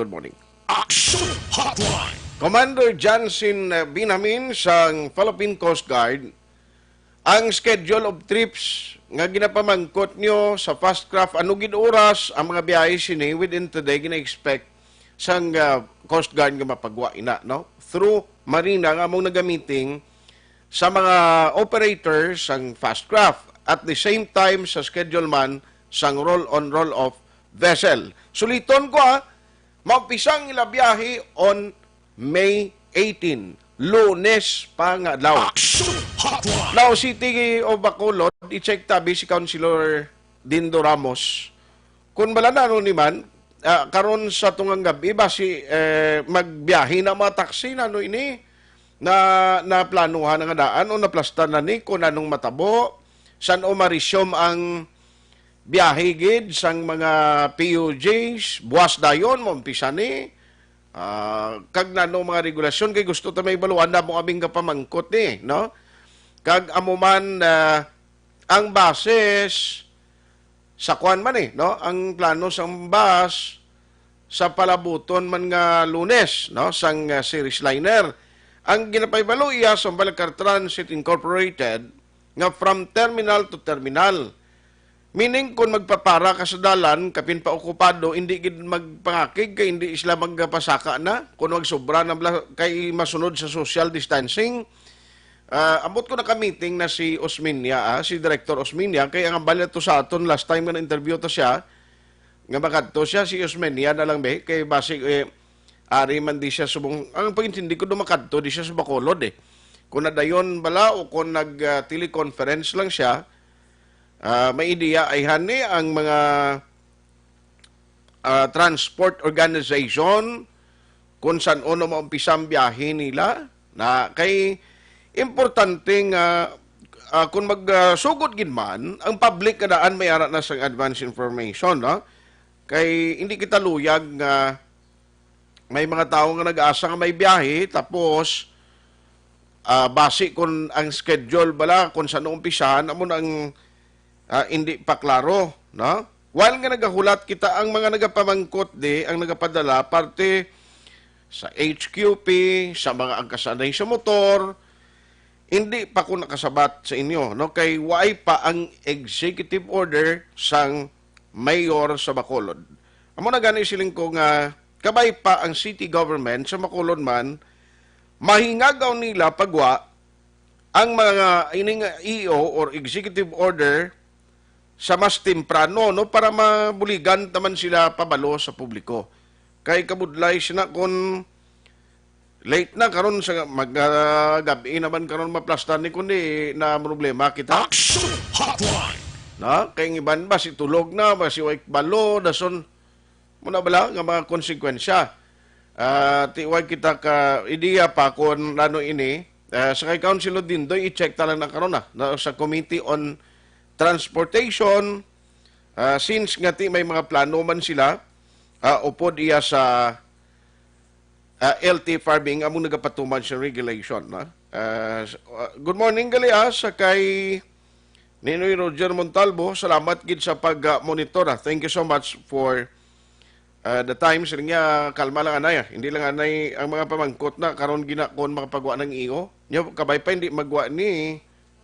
Action Hotline. Commander Jansen Binamin sang Philippine Coast Guard, ang schedule of trips nga ginapamangkot nyo sa Fastcraft, ano gid oras ang mga biyahe sini within today gina-expect sang Coast Guard nga mapagwa ina, no? Through Marina nga among nagamiting sa mga operators sang Fastcraft at the same time sa schedule man sang roll-on roll-off vessel. Suliton ko maumpisang ila biyahe on May 18, Lunes pa nga adlaw. Now City of Bacolod, i-check tabi si Councilor Dindo Ramos. Kung bala na ni man karon sa tungang gabi ba si magbiyahe na mga taxi na ini na planuhan nga daan o naplastan na ni kung anong matabo san o marisyom ang biyahe gid sang mga PUJs buwas dayon mo umpisa ni kag nano mga regulasyon kay gusto ta may baluan na mo aming kapamangkot ni, no, kag amuman ang bases sa kuan man no, ang plano sang bus sa palabuton man nga Lunes, no, sang series liner ang ginapaybalo iya sa Balcar Transit Incorporated nga from terminal to terminal. Meaning, kung magpapara ka sa dalan, kapin pa okupado, hindi gid magpangakig, kay hindi sila magpasaka na. Kung magsobra na kay masunod sa social distancing. Abot ko na ka-meeting na si Osminia, si Director Osminia, kaya ang bala to sa aton, last time na interview to siya, nga makadto siya, si Osminia na lang be, kay basic, ari man di siya subong, ang pagintindi ko dumakadto, di siya sa Bacolod kung nadayon bala o kung nag-teleconference lang siya, may ideya ay hani ang mga transport organization kung saan ono maumpisang biyahe nila na kay importanteng kung magsugod gid man ang public kadaan may ara na sa advance information, no? Kay hindi kita luyag nga may mga tao nga nag-asa nga may biyahe tapos base kung ang schedule bala kung saan umpisahan amo ang hindi pa klaro, no? While nga nagahulat kita ang mga nagapamangkot ang nagapadala parte sa HQP, sa mga agkasanay sa motor, hindi pa ko nakasabat sa inyo, no? Kay why pa ang executive order sang mayor sa Bacolod. Amo na gani siling ko nga kabay pa ang city government sa Bacolod man mahingagaw nila pagwa ang mga ining EO or executive order sa mas temprano, no, para mabuligan taman sila pabalo sa publiko. Kay kabudlay sina kon late na karon sa gabi naman karon maplastan ni kundi na problema kita. Action Hotline. Na kay iban ba si tulog na ba si wake balo dason muna bala nga mga konsekwensya. Tiwag kita ka ideya pa kon lano ini sa kay Councilor Dindoy i-check ta lang na karon na sa Committee on Transportation since nga may mga plano man sila upod iya sa LT farming among nagapatuman sa regulation, na. Good morning gali sa kay Ninoy Roger Montalvo. Salamat gid sa pag-monitor. Thank you so much for the time. Sila nga kalma lang anay. Hindi lang anay ang mga pamangkot na karon ginakon makapagwa ng iyo. Nyo kabay pa hindi magwa ni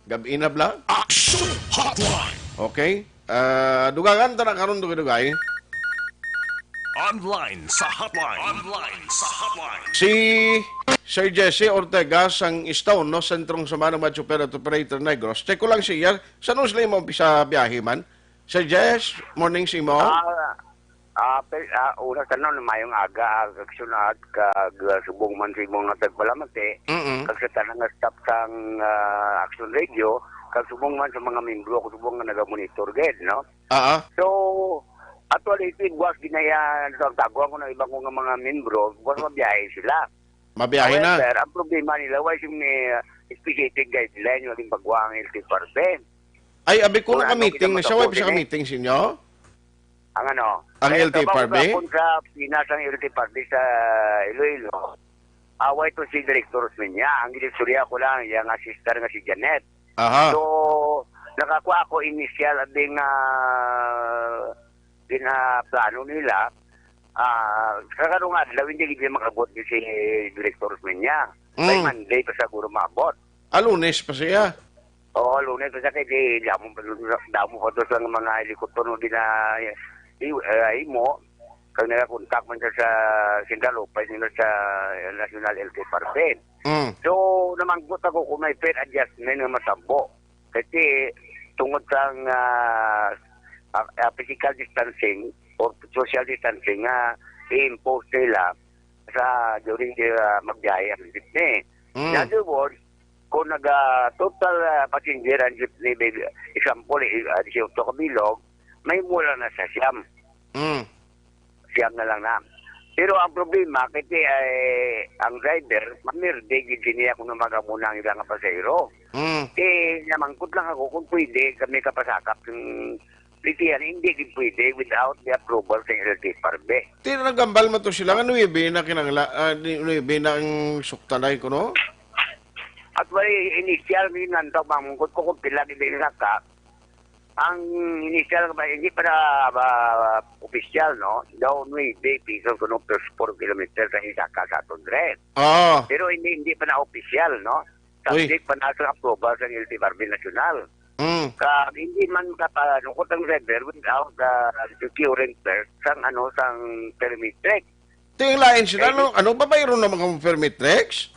gabi na bla. Action Hotline. Okay. Dugangan ta na karon dugay. Online sa hotline. Online sa hotline. Si Sir Jesse Ortega sang Istaon, no, sentrong sama ng Macho Operator Negros. Check ko lang siya. Saan sila mo sa biyahe man? Sir Jess, morning si mo. Una tanon mayong aga agsunad kag subong man si mong tagbalamate. Kag sa tanang staff sang Action Radio, kag subong man sa mga membro ko subong nga naga-monitor gid, no? So actually, buwas ginaya tagtaguan ko ng ibang kong mga membro, buwas mabiyahe sila. Mabiyahe na. However, ang problema nila, why yung specific guideline yung ating pagwa ang LT Parbe. Ay, abi ko naka-meeting na siya. Why pa siya ka-meeting sa inyo? Ang ano? Ang LT Parbe? Kung sa Pinas ang LT Parbe sa Iloilo, away to si Director niya. Ang direktorya ko lang, yung assistant nga si Janet. So, nakakuha ako initial at plano nila, kakarong adlaw, hindi makabot si Director niya. By Monday pa siguro maabot. Lunes pa siya? Oo, Lunes pa siya. Kaya damo pa doon sa mga helikopter no din na imo. Kaya nakakontak man siya sa Sindalopay nila sa National LT Parbe. So, namanggot ako kung may fair adjustment na matambo. Kasi tungod sang physical distancing or social distancing nga i-impose nila during the magbiyahe ang jeepney. In other words, kung total passenger ang jeepney, example, si Otto Kabilog, may mula na sa Siyam. Siyam na lang na. Pero ang problema, kasi ang driver, mamirde, giniya ko na magamuna ang ilang pasahero. Namangkot lang ako kung pwede kami kapasakap yung Litian, hindi din pwede without the approval sa LT Parbe. Tinagambal mo to sila. Ano yung na kinangla? Ano yung ang suktanay ko, no? At may initial nanto mamungkot ko kung pila din ka. Ang initial hindi pa na official, no? Daw may piso kuno per 4 kilometers sa Isaka sa Tundre. Pero hindi pa na official, no? Subject pa na sa approval sa LT Parbe National. Hindi man kapanukot ang driver without securing sang permit check. Tinglain sila, ano ba mayroon naman kang permit checks?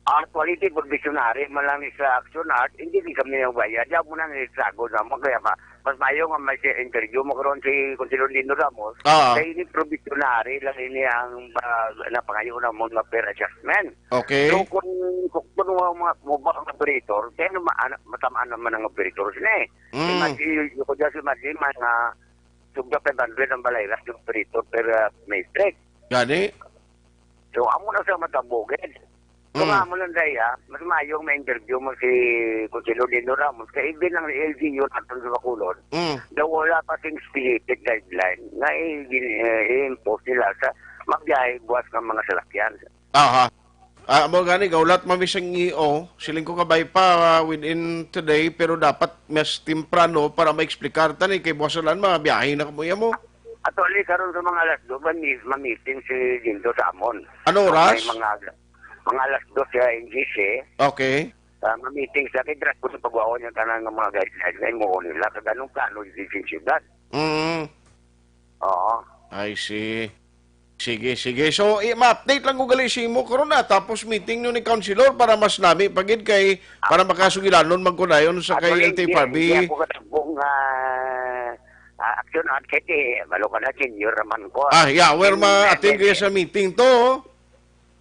Quality provisionary man lang sa Action Art, hindi kami yung bayad. Diyan mo na nilisago naman. Kaya mas mayo nga may interview mo karoon si Consilor Lino Ramos. Kaya ini provisionary lang ini ang napangayo na mo na fair adjustment. Okay. So kung kung mo ba ang operator, kaya matamaan naman ang operator sila Imagine, ko dyan imagine, mga subda 500 ang balayras yung operator per matrix. Gani? So, amo na sa matabugin. Kung amo lang daya, mas mayong ma-interview mo si Consuelo Dino Ramos, kaya ibig ng LGU natin sa Bacolod, daw wala pa sing specific guideline na i-impose nila sa magbiyahe buwas ng mga salakyan. Aha. Amo gani, gaulat mamisang EO, siling ko kabay pa within today, pero dapat mas temprano para ma-explikar tani kay buwasalan mga biyahe na kamuya mo. At ulit, karon sa mga alas 2, ma-meeting si Ginto sa Amon. Ano oras? Mga alas 2 sa NGC. Okay. Ma-meeting sa kay Dras ko sa pagwaon yung tanang ng mga guidelines na mo nila kag anong plano di siyudad. Oo. I see. Sige. So, ma-update lang ko gali si mo karon na tapos meeting nyo ni Councilor para mas nami pagid kay para makasugilanon magkunayon sa kay LTFRB. Hindi ako katambong aksyon at kete malo ka na senior naman ko. Where ma-attend kayo sa meeting to?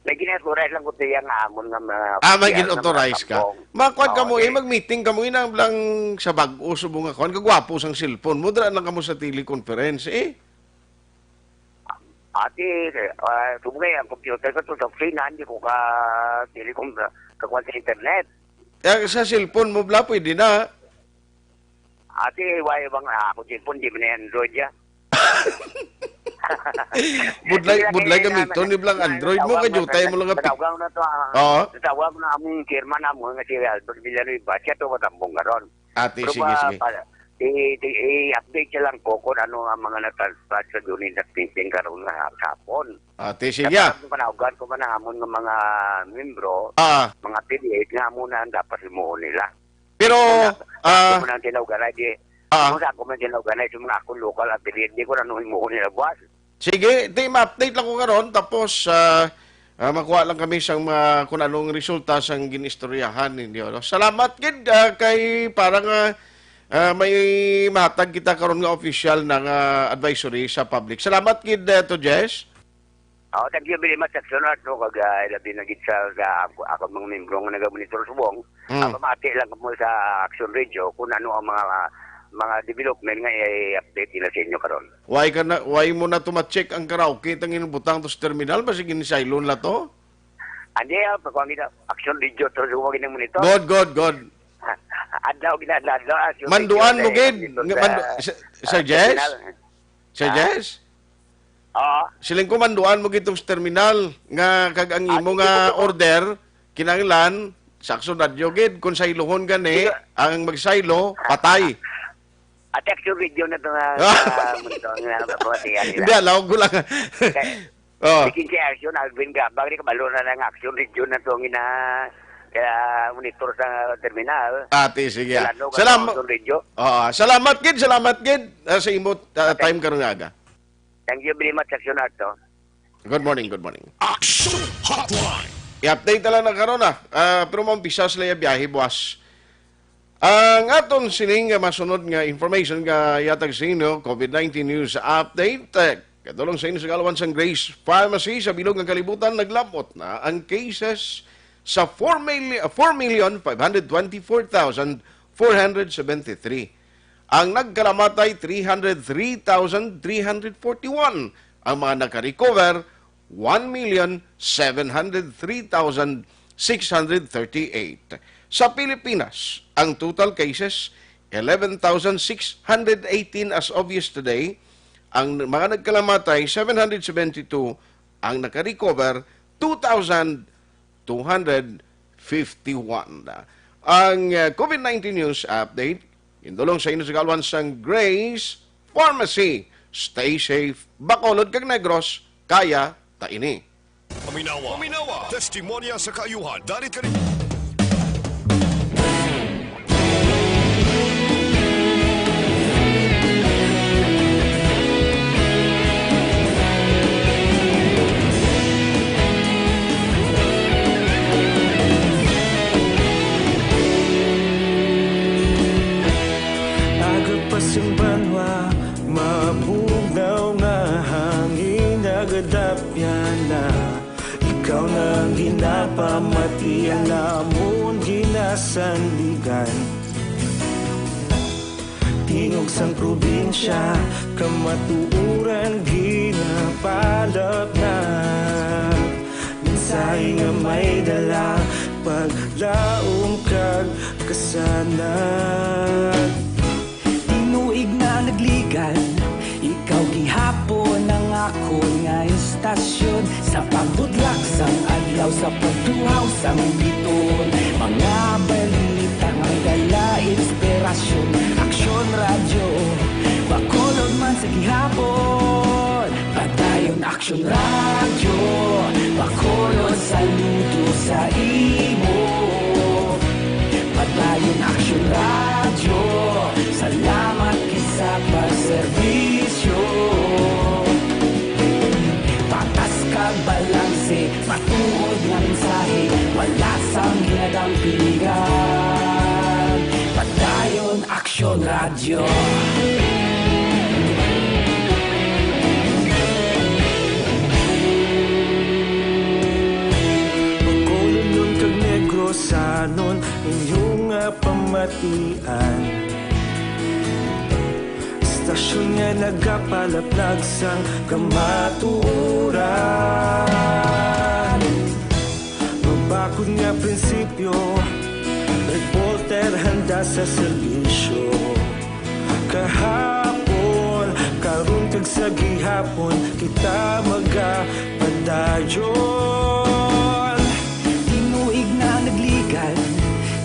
May gin-authorize lang ko tiya nga amon nga may gin-authorize ka. Makuan ka mo, mag-meeting ka mo, inang lang sa bag-o, subong nga kuan, kagwapo sang cellphone mo, daan lang ka mo sa teleconference, Ate, sumugay, ang computer ko to sa opisina, hindi ko ka telecom, kakuan sa internet. Sa cellphone mo, bla, pwede na. Ate, why bang ako cellphone, di mo na Android ya? budlay gamito ni blang Android mo ka jutay mo lang apik. Tawag na to. Tawag na among chairman namo nga si Albert Villanueva siya to matambong karon. Ate sige. I-update siya lang ko kung ano ang mga natatas sa dunin at meeting karon nga hapon. Ate sige. Kung panawgan ko man hamon ng mga membro, mga affiliate nga muna ang dapat himuon nila. Pero kung man tinawgan kung sa ako man tinawgan yung mga akong local affiliate, di ko na himuon nila buwas. Sige, ma-update lang ko karon tapos makuha lang kami sang kung anong resulta sang ginistoryahan ninyo. Salamat gid kay parang may mahatag kita karon nga official ng advisory sa public. Salamat gid to Jess. Thank you very much, Actionart. Kag labi na gid sa ako mga membro nga naga-monitor subong. Pamati lang mo sa Action Radio kung ano ang mga development nga i-update nila sa inyo karon. Why mo na tumacheck ang karaoke tangin butang to sa terminal basi ginisaylo la to? Andi pagkuan kita Action Radio to sa wag ng monitor. God. Adlaw ginadlaw. Manduan mo gid sa Jess? Sa Jess? Siling ko manduan mo gid sa terminal nga kag ang imo nga order kinahanglan sa Action Radio gid kun saylohon gani ang magsaylo patay. At Action Radio na ito nga monitor nga napapatiyan nila. Hindi, alaw ko lang. Speaking si Action, Alvin Gabag, di kabalo na ng Action Radio na ito monitor sa terminal. Ate, sige. Salamat gid sa imo time karon aga. Thank you very much, Action Arto. Good morning. Action Hotline. I-update na lang na karon pero mampisa sila biyahe buwas. Ang aton sining masunod nga information nga yatag sa inyo, COVID-19 News Update. Katulong sa inyo sa Galawan sang Grace Pharmacy sa bilog ng kalibutan, naglamot na ang cases sa 4,524,473. Ang nagkalamatay, 303,341. Ang mga nakarecover, 1,703,638. Sa Pilipinas, ang total cases, 11,618 as of yesterday. Ang mga nagkalamatay, 772. Ang nakarecover, 2,251. Ang COVID-19 News Update, indulong sa inyo sa Galwan sang Grace Pharmacy. Stay safe. Bacolod kag Negros, kaya ta ini. Paminawa. Testimonya sa kaayuhan. Darit ka rin. Pasimbanwa, mabugnaw nga hangin agadapyan na ikaw nang ginapamatian namon ginasandigan. Tingog sang probinsya, kamatuuran ginapalap na. Minsay nga may dala, paglaong kag kasanag. Tinuig na nagligan, ikaw gihapon ang ako nga istasyon. Sa pagbudlak sang adlaw, sa pagtuhaw sang biton. Mga balita nga dala inspirasyon. Aksyon radyo, bakolod man sa gihapon. Padayon aksyon radyo, bakolod saludo sa imo. Padayon aksyon radyo, salamat kisa pagserbisyo. Patas kag balanse, matuod nga mensahe, wala sang ginadampingan. Padayon aksyon radyo. Bakolod nun kag Negrosanon, inyong pamatian. Stasyon nga nagapalaplag sang kamatuuran. Mabakod nga prinsipyo, reporter handa sa serbisyo. Kahapon, karon kag sa gihapon, kita magapadayon. Tinuig na nagligan,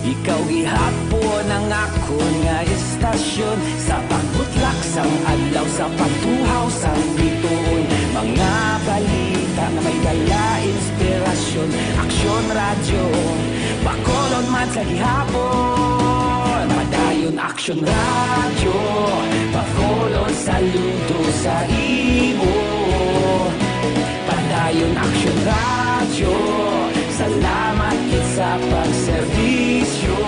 ikaw gihapon ang ako nga istasyon. Sa pagbutlak sang adlaw, sa pagtuhaw sang biton. Mga balita na may dala inspirasyon. Aksyon radyo, bakolod man sa gihapon. Padayon aksyon radyo, bakolod saludo sa imo. Padayon aksyon radyo, salamat sa pagserbisyo.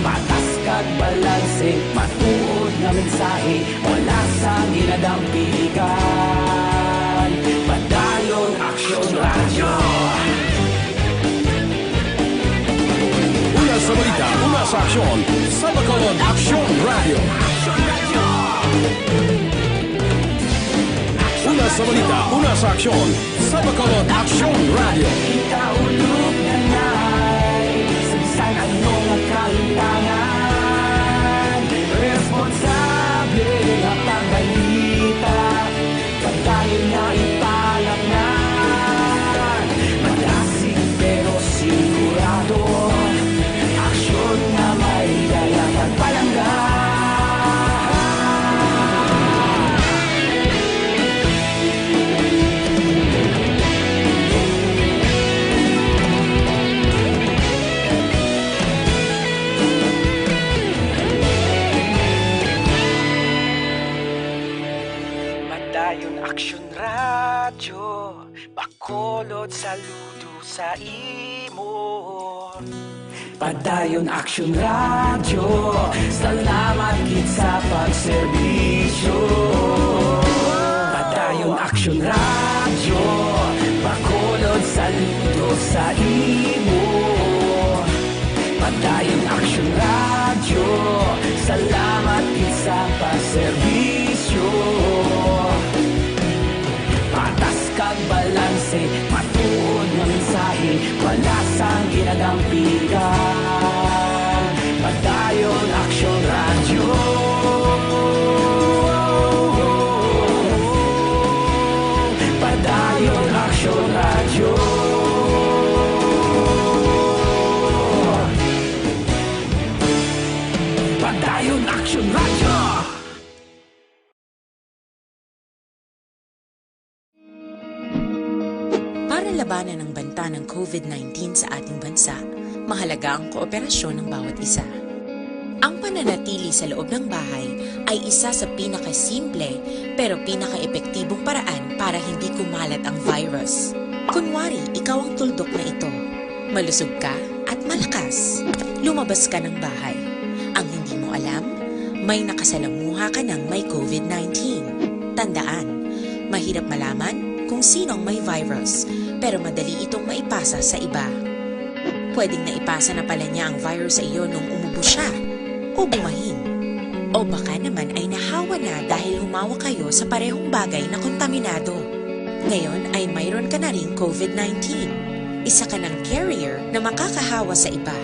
Patas kag balanse, matuod nga mensahe, wala sang ginadampigan. Padayon aksyon radyo. Una sa balita, una sa aksyon, sa Bacolod Aksyon Radio. Una sa balita, una sa aksyon, sa Bacolod Aksyon Radio. Ikaulog na na'y sabisan anong kalintangan. Responsable na pagbalita, pagdayon na ipalam na. Malasig pero sigurado, aksyon na may dala pagpalanggan. Padayon aksyon radyo, bakolod saludo sa imo. Padayon aksyon radyo, salamat gid sa pagserbisyo. Padayon aksyon radyo, bakolod saludo sa imo. Padayon aksyon radyo, salamat gid sa pagserbisyo. Patas kag balanse, matuod nga mensahe, wala sang ginadampigan. Padayon aksyon radyo. Padayon aksyon radyo. Padayon aksyon radyo. Para labanan ang banta ng COVID-19 sa ating bansa, mahalaga ang kooperasyon ng bawat isa. Ang pananatili sa loob ng bahay ay isa sa pinakasimple pero pinaka-epektibong paraan para hindi kumalat ang virus. Kunwari, ikaw ang tuldok na ito. Malusog ka at malakas. Lumabas ka ng bahay. Ang hindi mo alam, may nakasalamuha ka ng may COVID-19. Tandaan, mahirap malaman, kung sinong may virus, pero madali itong maipasa sa iba. Pwedeng naipasa na pala niya ang virus sa iyo nung umubo siya o bumahin. O baka naman ay nahawa na dahil humawa kayo sa parehong bagay na kontaminado. Ngayon ay mayroon ka na ring COVID-19. Isa ka ng carrier na makakahawa sa iba.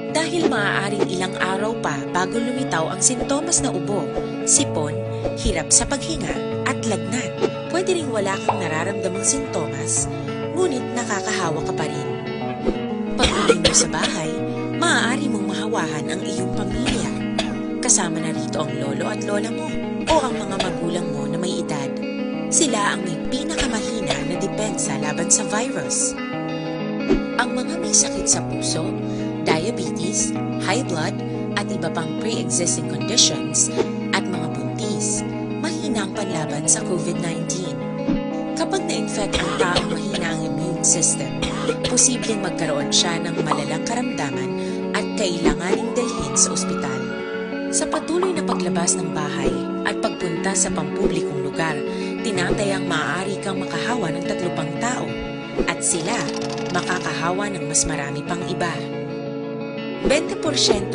Dahil maaaring ilang araw pa bago lumitaw ang sintomas na ubo, sipon, hirap sa paghinga at lagnat. Pwede ring wala kang nararamdamang sintomas, ngunit nakakahawa ka pa rin. Pag-uwi mo sa bahay, maaari mong mahawahan ang iyong pamilya. Kasama na rito ang lolo at lola mo o ang mga magulang mo na may edad. Sila ang may pinakamahina na depensa laban sa virus. Ang mga may sakit sa puso, diabetes, high blood, at iba pang pre-existing conditions, at mga buntis, mahina ang panlaban sa COVID-19. Kapag na-infect ang taong mahina ang immune system, posibleng magkaroon siya ng malalang karamdaman at kailanganing dalhin sa ospital. Sa patuloy na paglabas ng bahay at pagpunta sa pampublikong lugar, tinatayang maaari kang makahawa ng 3 pang tao at sila makakahawa ng mas marami pang iba. 20%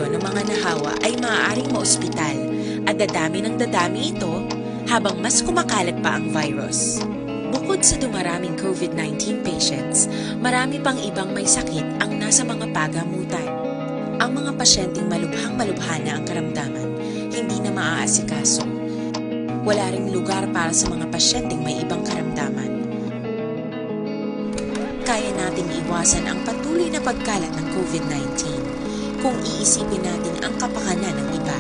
ng mga nahawa ay maaaring maospital at dadami ng dadami ito habang mas kumakalat pa ang virus. Bukod sa dumaraming COVID-19 patients, marami pang ibang may sakit ang nasa mga pagamutan. Ang mga pasyenteng malubhang-malubha na ang karamdaman, hindi na maaasikaso. Wala ring lugar para sa mga pasyenteng may ibang karamdaman. Kaya nating iwasan ang patuloy na pagkalat ng COVID-19 kung iisipin natin ang kapakanan ng iba.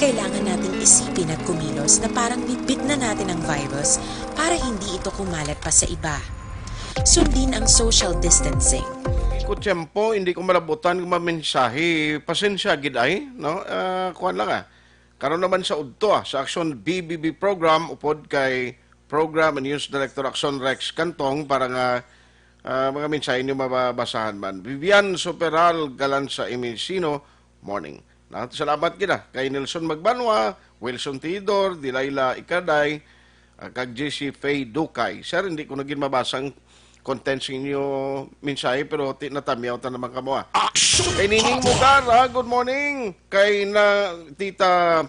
Kailangan nating isipin at kumilos na parang bitbit na natin ang virus para hindi ito kumalat pa sa iba. Sundin ang social distancing. Kutsempo, hindi ko malabutan kung mamensahe. Pasensya, giday, no? Kuhan lang Karon naman sa udto sa Action BBB program, upod kay Program and News Director Action Rex Cantong para nga mga mensahe niyo mababasahan man. Vivian Superal Galanza Emilsino, morning. Salamat kita kay Nelson Magbanwa, Wilson Tidor, Dilayla Ikaday, kag JC Faye Dukay. Sir, hindi ko naging mabasang content sa inyo mensahe, pero natamyaw ta naman kamo. Kay Nining Mugar, good morning. Kay na Tita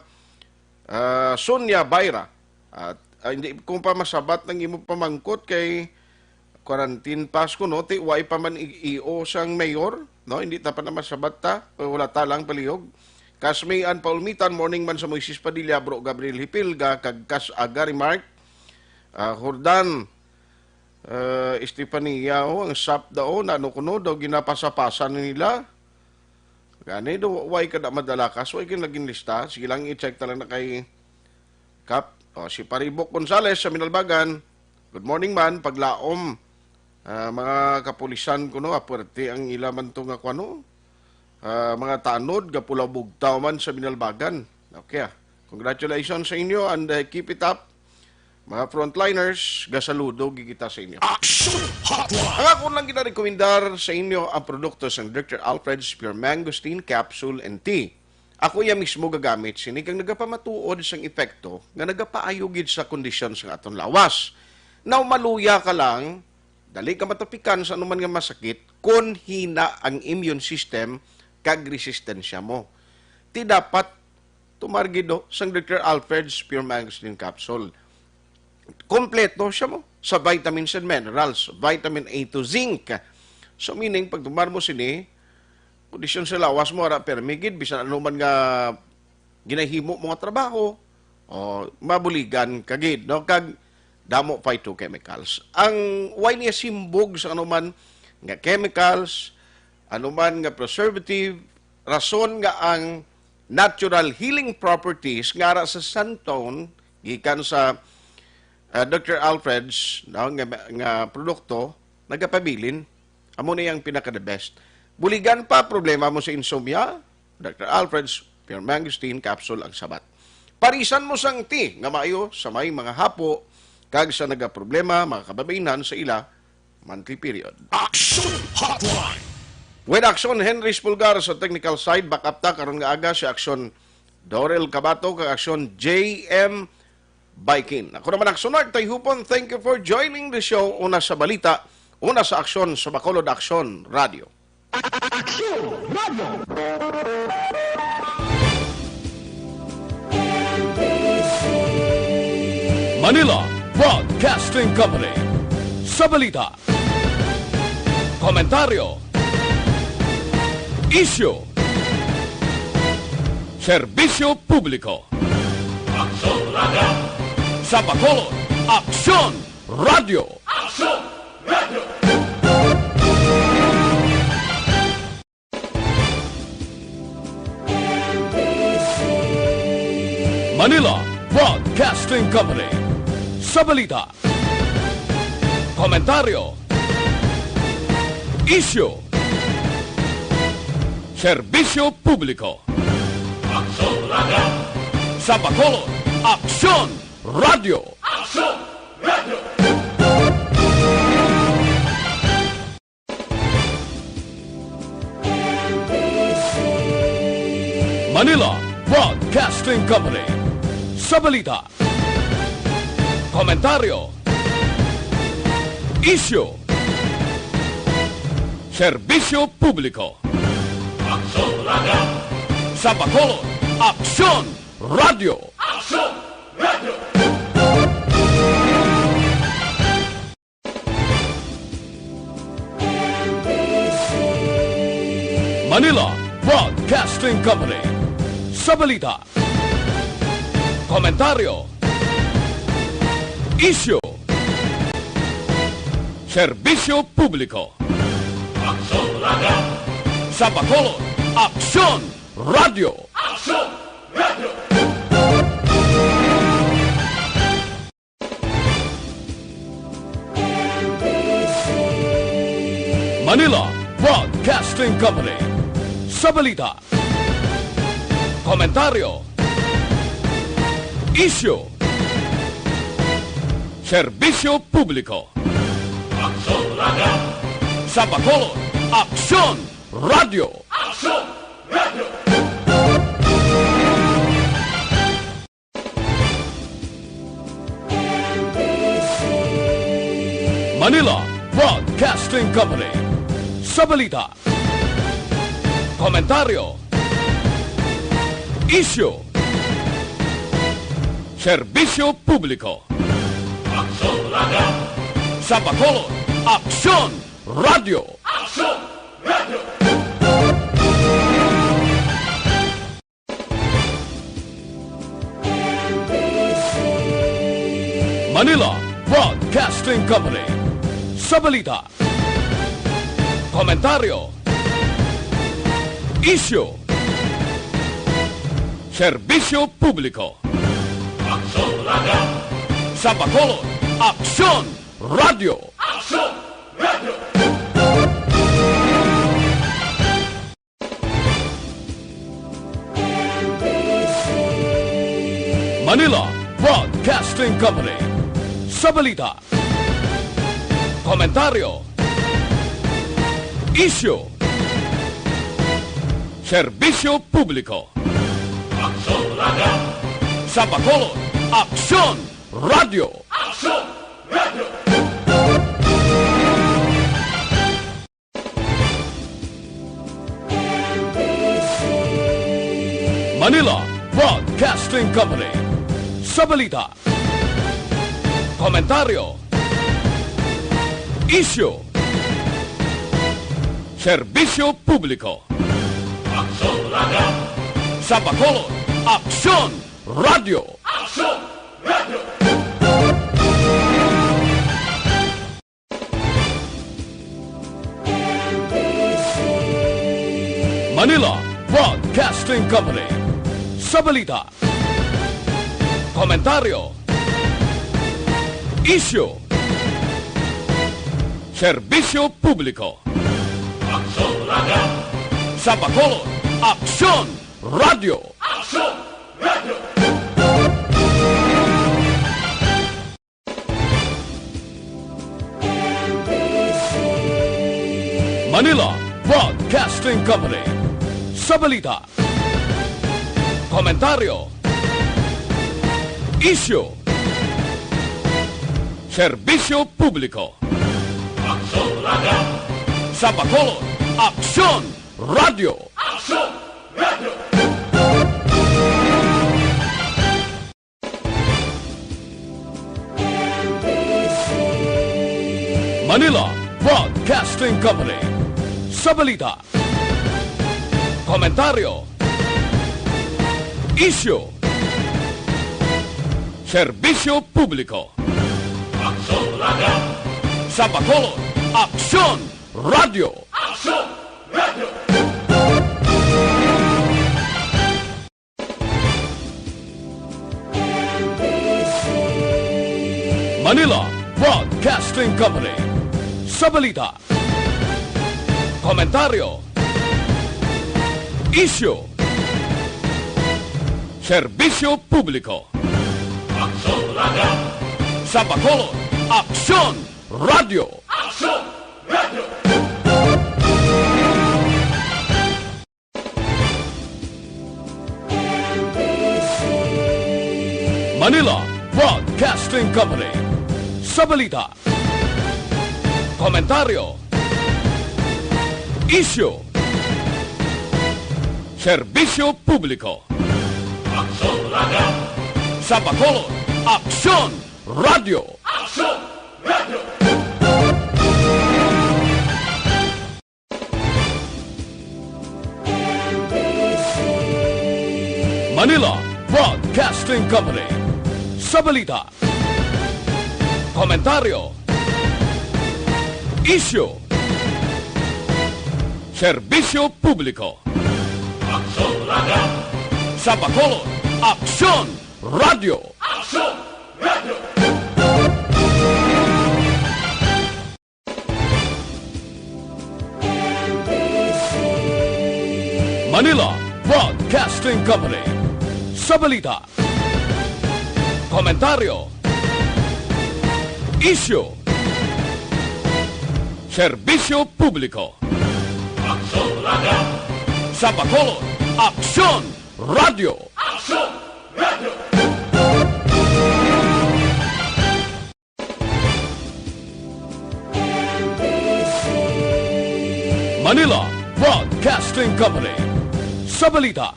Sonia Bayra. At hindi kung pa masabat ng imo pamangkot kay quarantine pass ko, no? Way pa man i-o sang mayor, no? Hindi ta pa na masabat ta, wala ta lang palihog. Kasmayan Paulmitan, morning man sa Moises Padilla, Bro Gabriel Hipilga, kag Kas Agari Mark, Jordan, Estefania, ang SAP daw, ano kuno daw, ginapasapasan nila. Gani daw, way ka na madalakas, way ka naging lista. Sige lang, i-check talang na kay Kap. Si Paribok Gonzales sa Minalbagan, good morning man, paglaom. Mga kapulisan ko, no, apwerte ang ilaman to nga kwano. Mga tanod, gapulaw bugtaw man sa Minalbagan. Okay, congratulations sa inyo and keep it up. Mga frontliners, gasaludo, gigita sa inyo. Ang ako lang ginarekomendar sa inyo ang produkto sa Dr. Alfred's Pure Mangosteen Capsule and Tea. Ako ya mismo gagamit, sinikang nagapamatuod sang epekto nga nagapaayugid sa kondisyon sa aton lawas. Now, maluya ka lang, dali ka matapikan sa anuman nga masakit, kung hina ang immune system, kag resistensya mo. Ti dapat tumargido sang Dr. Alfred's Pure Mangosteen Capsule. Kompleto siya mo sa vitamins and minerals, vitamin A to zinc. So meaning, pag tumar mo sini, kondisyon sa lawas mo, permigid, bisan anuman nga ginahimo mga trabaho, o mabuligan kagid, no? Kag damo phytochemicals. Ang why niya simbog sa anuman nga chemicals, anuman nga preservative, rason nga ang natural healing properties nga ara sa santone gikan sa Dr. Alfred's nga produkto nagapabilin amo na yang pinaka the best. Buligan pa problema mo sa insomnia, Dr. Alfred's Pure Mangosteen Capsule ang sabat. Parisan mo sang tea nga maayo sa may mga hapo kag sa nagaproblema mga kababainan sa ila monthly period. Action Hotline. With Action Henry Spulgar sa technical side, backup ta karon nga aga si Action Dorel Cabato kag Action JM Baikin. Ako naman ang Sunag Tayhupon. Thank you for joining the show. Una sa balita, una sa aksyon sa Bacolod Aksyon Radio. Aksyon Radio! Manila Broadcasting Company. Sa balita, komentaryo, issue, serbisyo publiko. Aksyon Radio! Sa Bacolod, Aksyon Radio! Aksyon Radio! Manila Broadcasting Company. Sa balita, komentaryo, issue, serbisyo publiko. Aksyon Radio! Sa Bacolod, Aksyon Radio! Aksyon Radio! Manila Broadcasting Company. Sa balita, komentaryo, issue, serbisyo publiko. Aksyon Radio! Sa Bacolod, Aksyon Radio! Aksyon Radio! Manila Broadcasting Company. Sa balita, komentaryo, issue, serbisyo publiko. Aksyon Radio! Sa Bacolod, Aksyon Radio! Aksyon Radio! Manila Broadcasting Company. Sa balita, komentaryo, issue, serbisyo publiko. Aksyon Radio! Sa Bacolod, Aksyon Radio! Aksyon Radio! Manila Broadcasting Company. Sa balita, komentaryo, issue, serbisyo publiko. Aksyon Radio! Sa Bacolod, Aksyon Radio! Aksyon Radio! Manila Broadcasting Company. Sa balita, komentaryo, issue, serbisyo publiko. Aksyon Radio! Sa Bacolod, Aksyon Radio! Aksyon Radio! Manila Broadcasting Company. Sa balita, komentaryo, issue, serbisyo publiko. Aksyon Radio! Sa Bacolod, Aksyon Radio! Aksyon Radio! Manila Broadcasting Company. Sa balita, komentaryo, issue, serbisyo publiko. Aksyon Radio! Sa Bacolod, Aksyon Radio! Aksyon Radio! Manila Broadcasting Company. Sa balita, komentaryo, issue, serbisyo publiko. Aksyon Radio! Sa Bacolod, Aksyon Radio! Aksyon Radio! Manila Broadcasting Company. Sa balita, komentaryo, issue, Serbisyo Publiko. Aksyon Radio. Sa Bacolod, Aksyon Radio. Aksyon Radio. Manila Broadcasting Company. Sa balita, komentaryo, isyu, serbisyo publiko. Aksyon Radio. Sa Bacolod, Aksyon Radio. Aksyon Radio. Manila Broadcasting Company. Sa balita, komentaryo, isyu, serbisyo publiko. Aksyon Radio. Sa Bacolod, Aksyon Radio. Aksyon Radio. Manila Broadcasting Company. Sa balita, komentaryo, isyu, serbisyo publiko. Aksyon Radio. Sa Bacolod, Aksyon Radio. Aksyon Radio. Manila Broadcasting Company. Sa balita, komentaryo, isyu, serbisyo publiko. Aksyon Radio. Sa Bacolod, Aksyon Radio. Aksyon Radio. Manila Broadcasting Company. Sa balita, komentaryo, isyu, serbisyo publiko. Aksyon Radio. Sa Bacolod, Aksyon Radio. Aksyon Radio. Manila Broadcasting Company. Sa balita,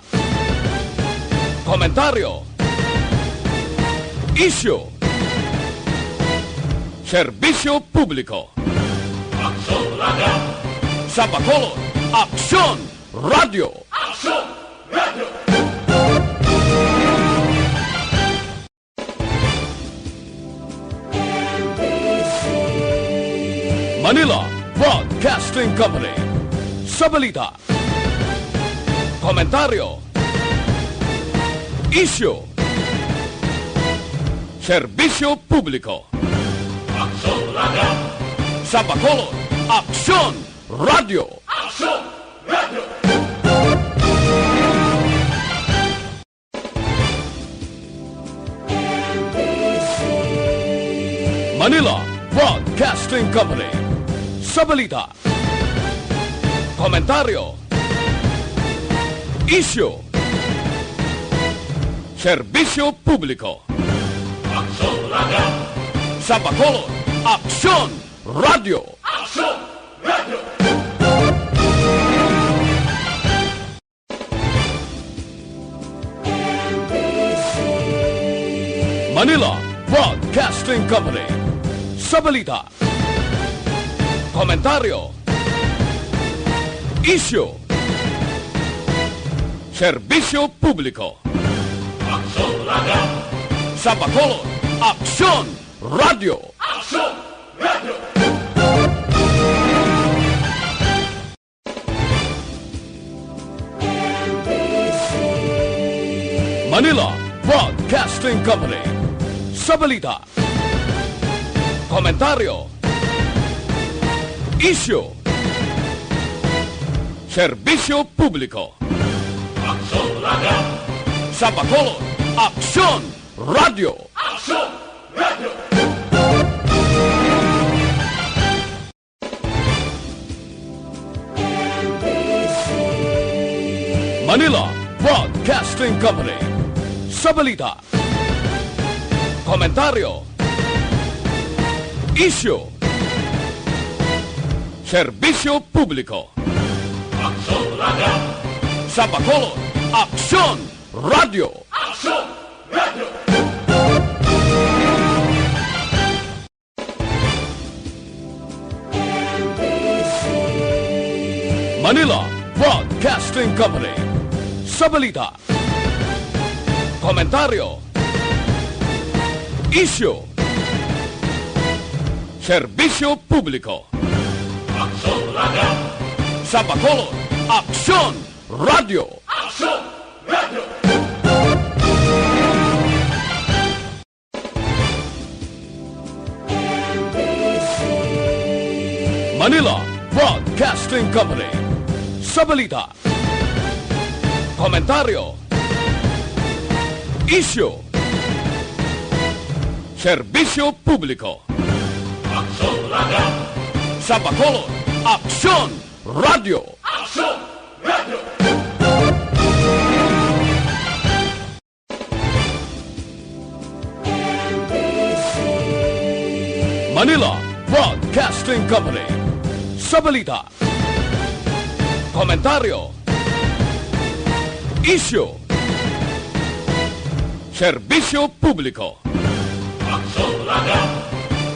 komentaryo, isyu, serbisyo publiko. Aksyon Radio. Sa Bacolod, Aksyon Radio. Aksyon Radio. Manila Broadcasting Company. Sa balita, komentaryo, isyu, serbisyo publiko. Aksyon Radio. Sa Bacolod, Aksyon Radio. Aksyon Radio. Manila Broadcasting Company. Sa balita, komentaryo, isyu, serbisyo publiko. Aksyon Radio. Sa Bacolod, Aksyon Radio. Aksyon Radio. Manila Broadcasting Company. Sa balita, komentaryo, isyu, serbisyo publiko. Aksyon Radio. Sa Bacolod, Aksyon Radio. Aksyon Radio. Manila Broadcasting Company. Sa balita, komentaryo, isyu, serbisyo publiko. Aksyon Radio. Sa Bacolod, Aksyon Radio. Aksyon Radio. Manila Broadcasting Company. Sa balita, komentaryo, Isyu. Serbisyo publiko. Aksyon Radio. Sa Bacolod, Aksyon Radio. Aksyon Radio. Manila Broadcasting Company. Sa balita, komentaryo, isyu, serbisyo publiko. Aksyon Radio. Sa Bacolod, Aksyon Radio. Aksyon Radio. Manila Broadcasting Company. Sa balita, komentaryo, isyu, serbisyo publiko. Aksyon Radio. Sa Bacolod, Aksyon Radio. Aksyon Radio. Manila Broadcasting Company. Sa balita, komentaryo, isyu, serbisyo publiko. Aksyon Radio.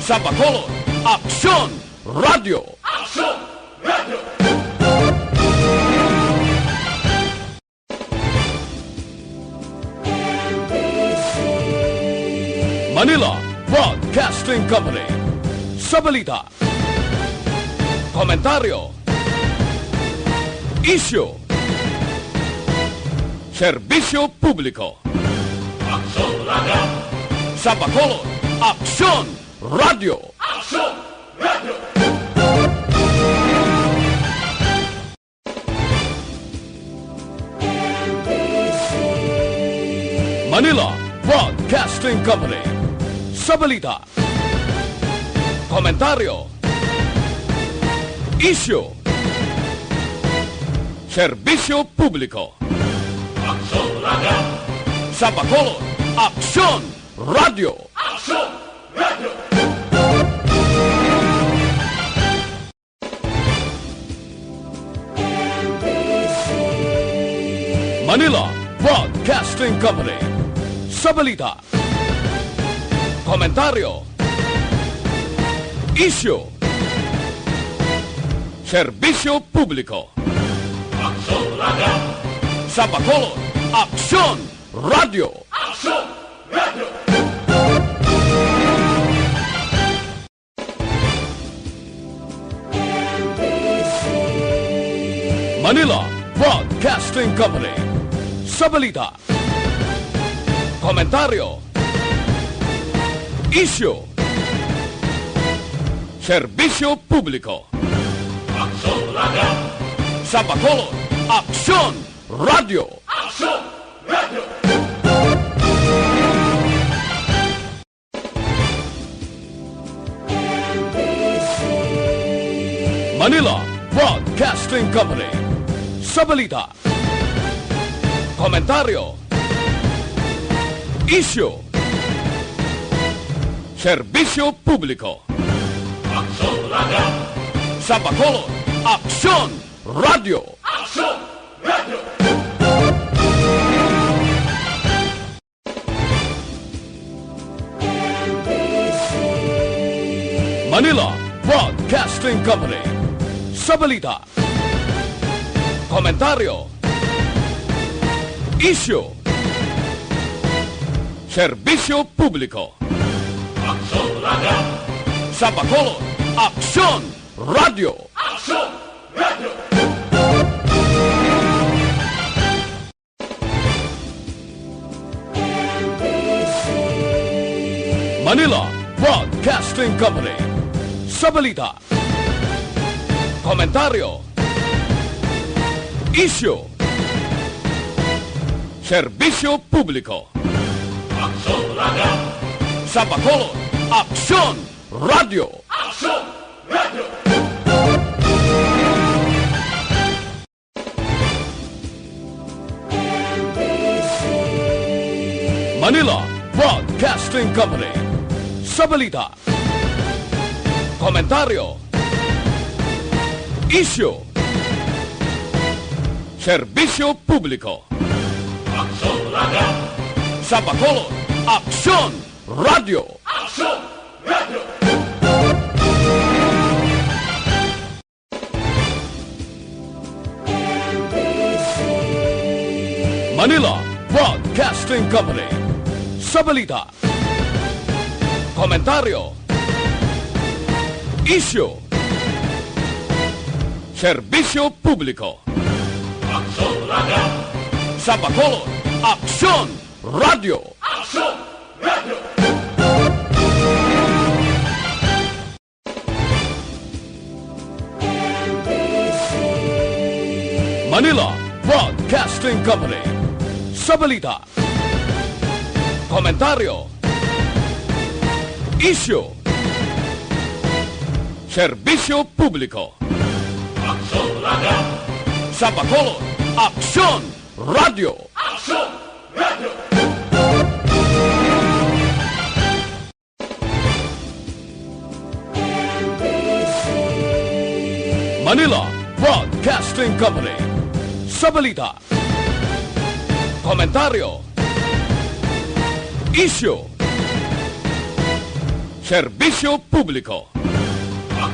Sa Bacolod, Aksyon Radio. Aksyon Radio. Manila Broadcasting Company. Sa balita, komentaryo, isyu, serbisyo publiko. Aksyon Radio. Sa Bacolod, Aksyon Radio. Aksyon Radio. Manila Broadcasting Company. Sa balita, komentaryo, isyu, serbisyo publiko. Aksyon Radio. Sa Bacolod, Aksyon Radio. Aksyon Radio. Manila Broadcasting Company. Sa balita, komentaryo, isyu, serbisyo publiko. Aksyon Radio. Sa Bacolod, Aksyon Radio. Aksyon Radio. Manila Broadcasting Company. Sa balita, komentaryo, isyu, serbisyo publiko. Aksyon Radio. Sa Bacolod, Aksyon Radio. Aksyon Radio. Manila Broadcasting Company. Sa balita, komentaryo, isyu, serbisyo publiko. Aksyon Radio. Sa Bacolod, Aksyon Radio. Aksyon Radio. Manila Broadcasting Company. Sa balita, komentaryo, isyu, serbisyo publiko. Aksyon Radio. Sa Bacolod, Aksyon Radio. Aksyon Radio. Manila Broadcasting Company. Sa balita, komentaryo, isyu, serbisyo publiko. Aksyon Radio. Sa Bacolod, Aksyon Radio. Aksyon Radio. Manila Broadcasting Company. Sa balita, Komentaryo. Isyu. Serbisyo publiko. Aksyon Radio. Sa Bacolod, Aksyon Radio. Aksyon Radio. Manila Broadcasting Company. Sa balita. Komentaryo. Isyu. Serbisyo publiko. Aksyon Radio. Sa Bacolod, Aksyon Radio. Aksyon Radio. Manila Broadcasting Company. Sa balita. Komentaryo. Isyu. Serbisyo publiko. Aksyon Radio. Sa Bacolod, Aksyon Radio. Aksyon Radio. Manila Broadcasting Company. Sa balita. Komentaryo. Isyu. Serbisyo publiko.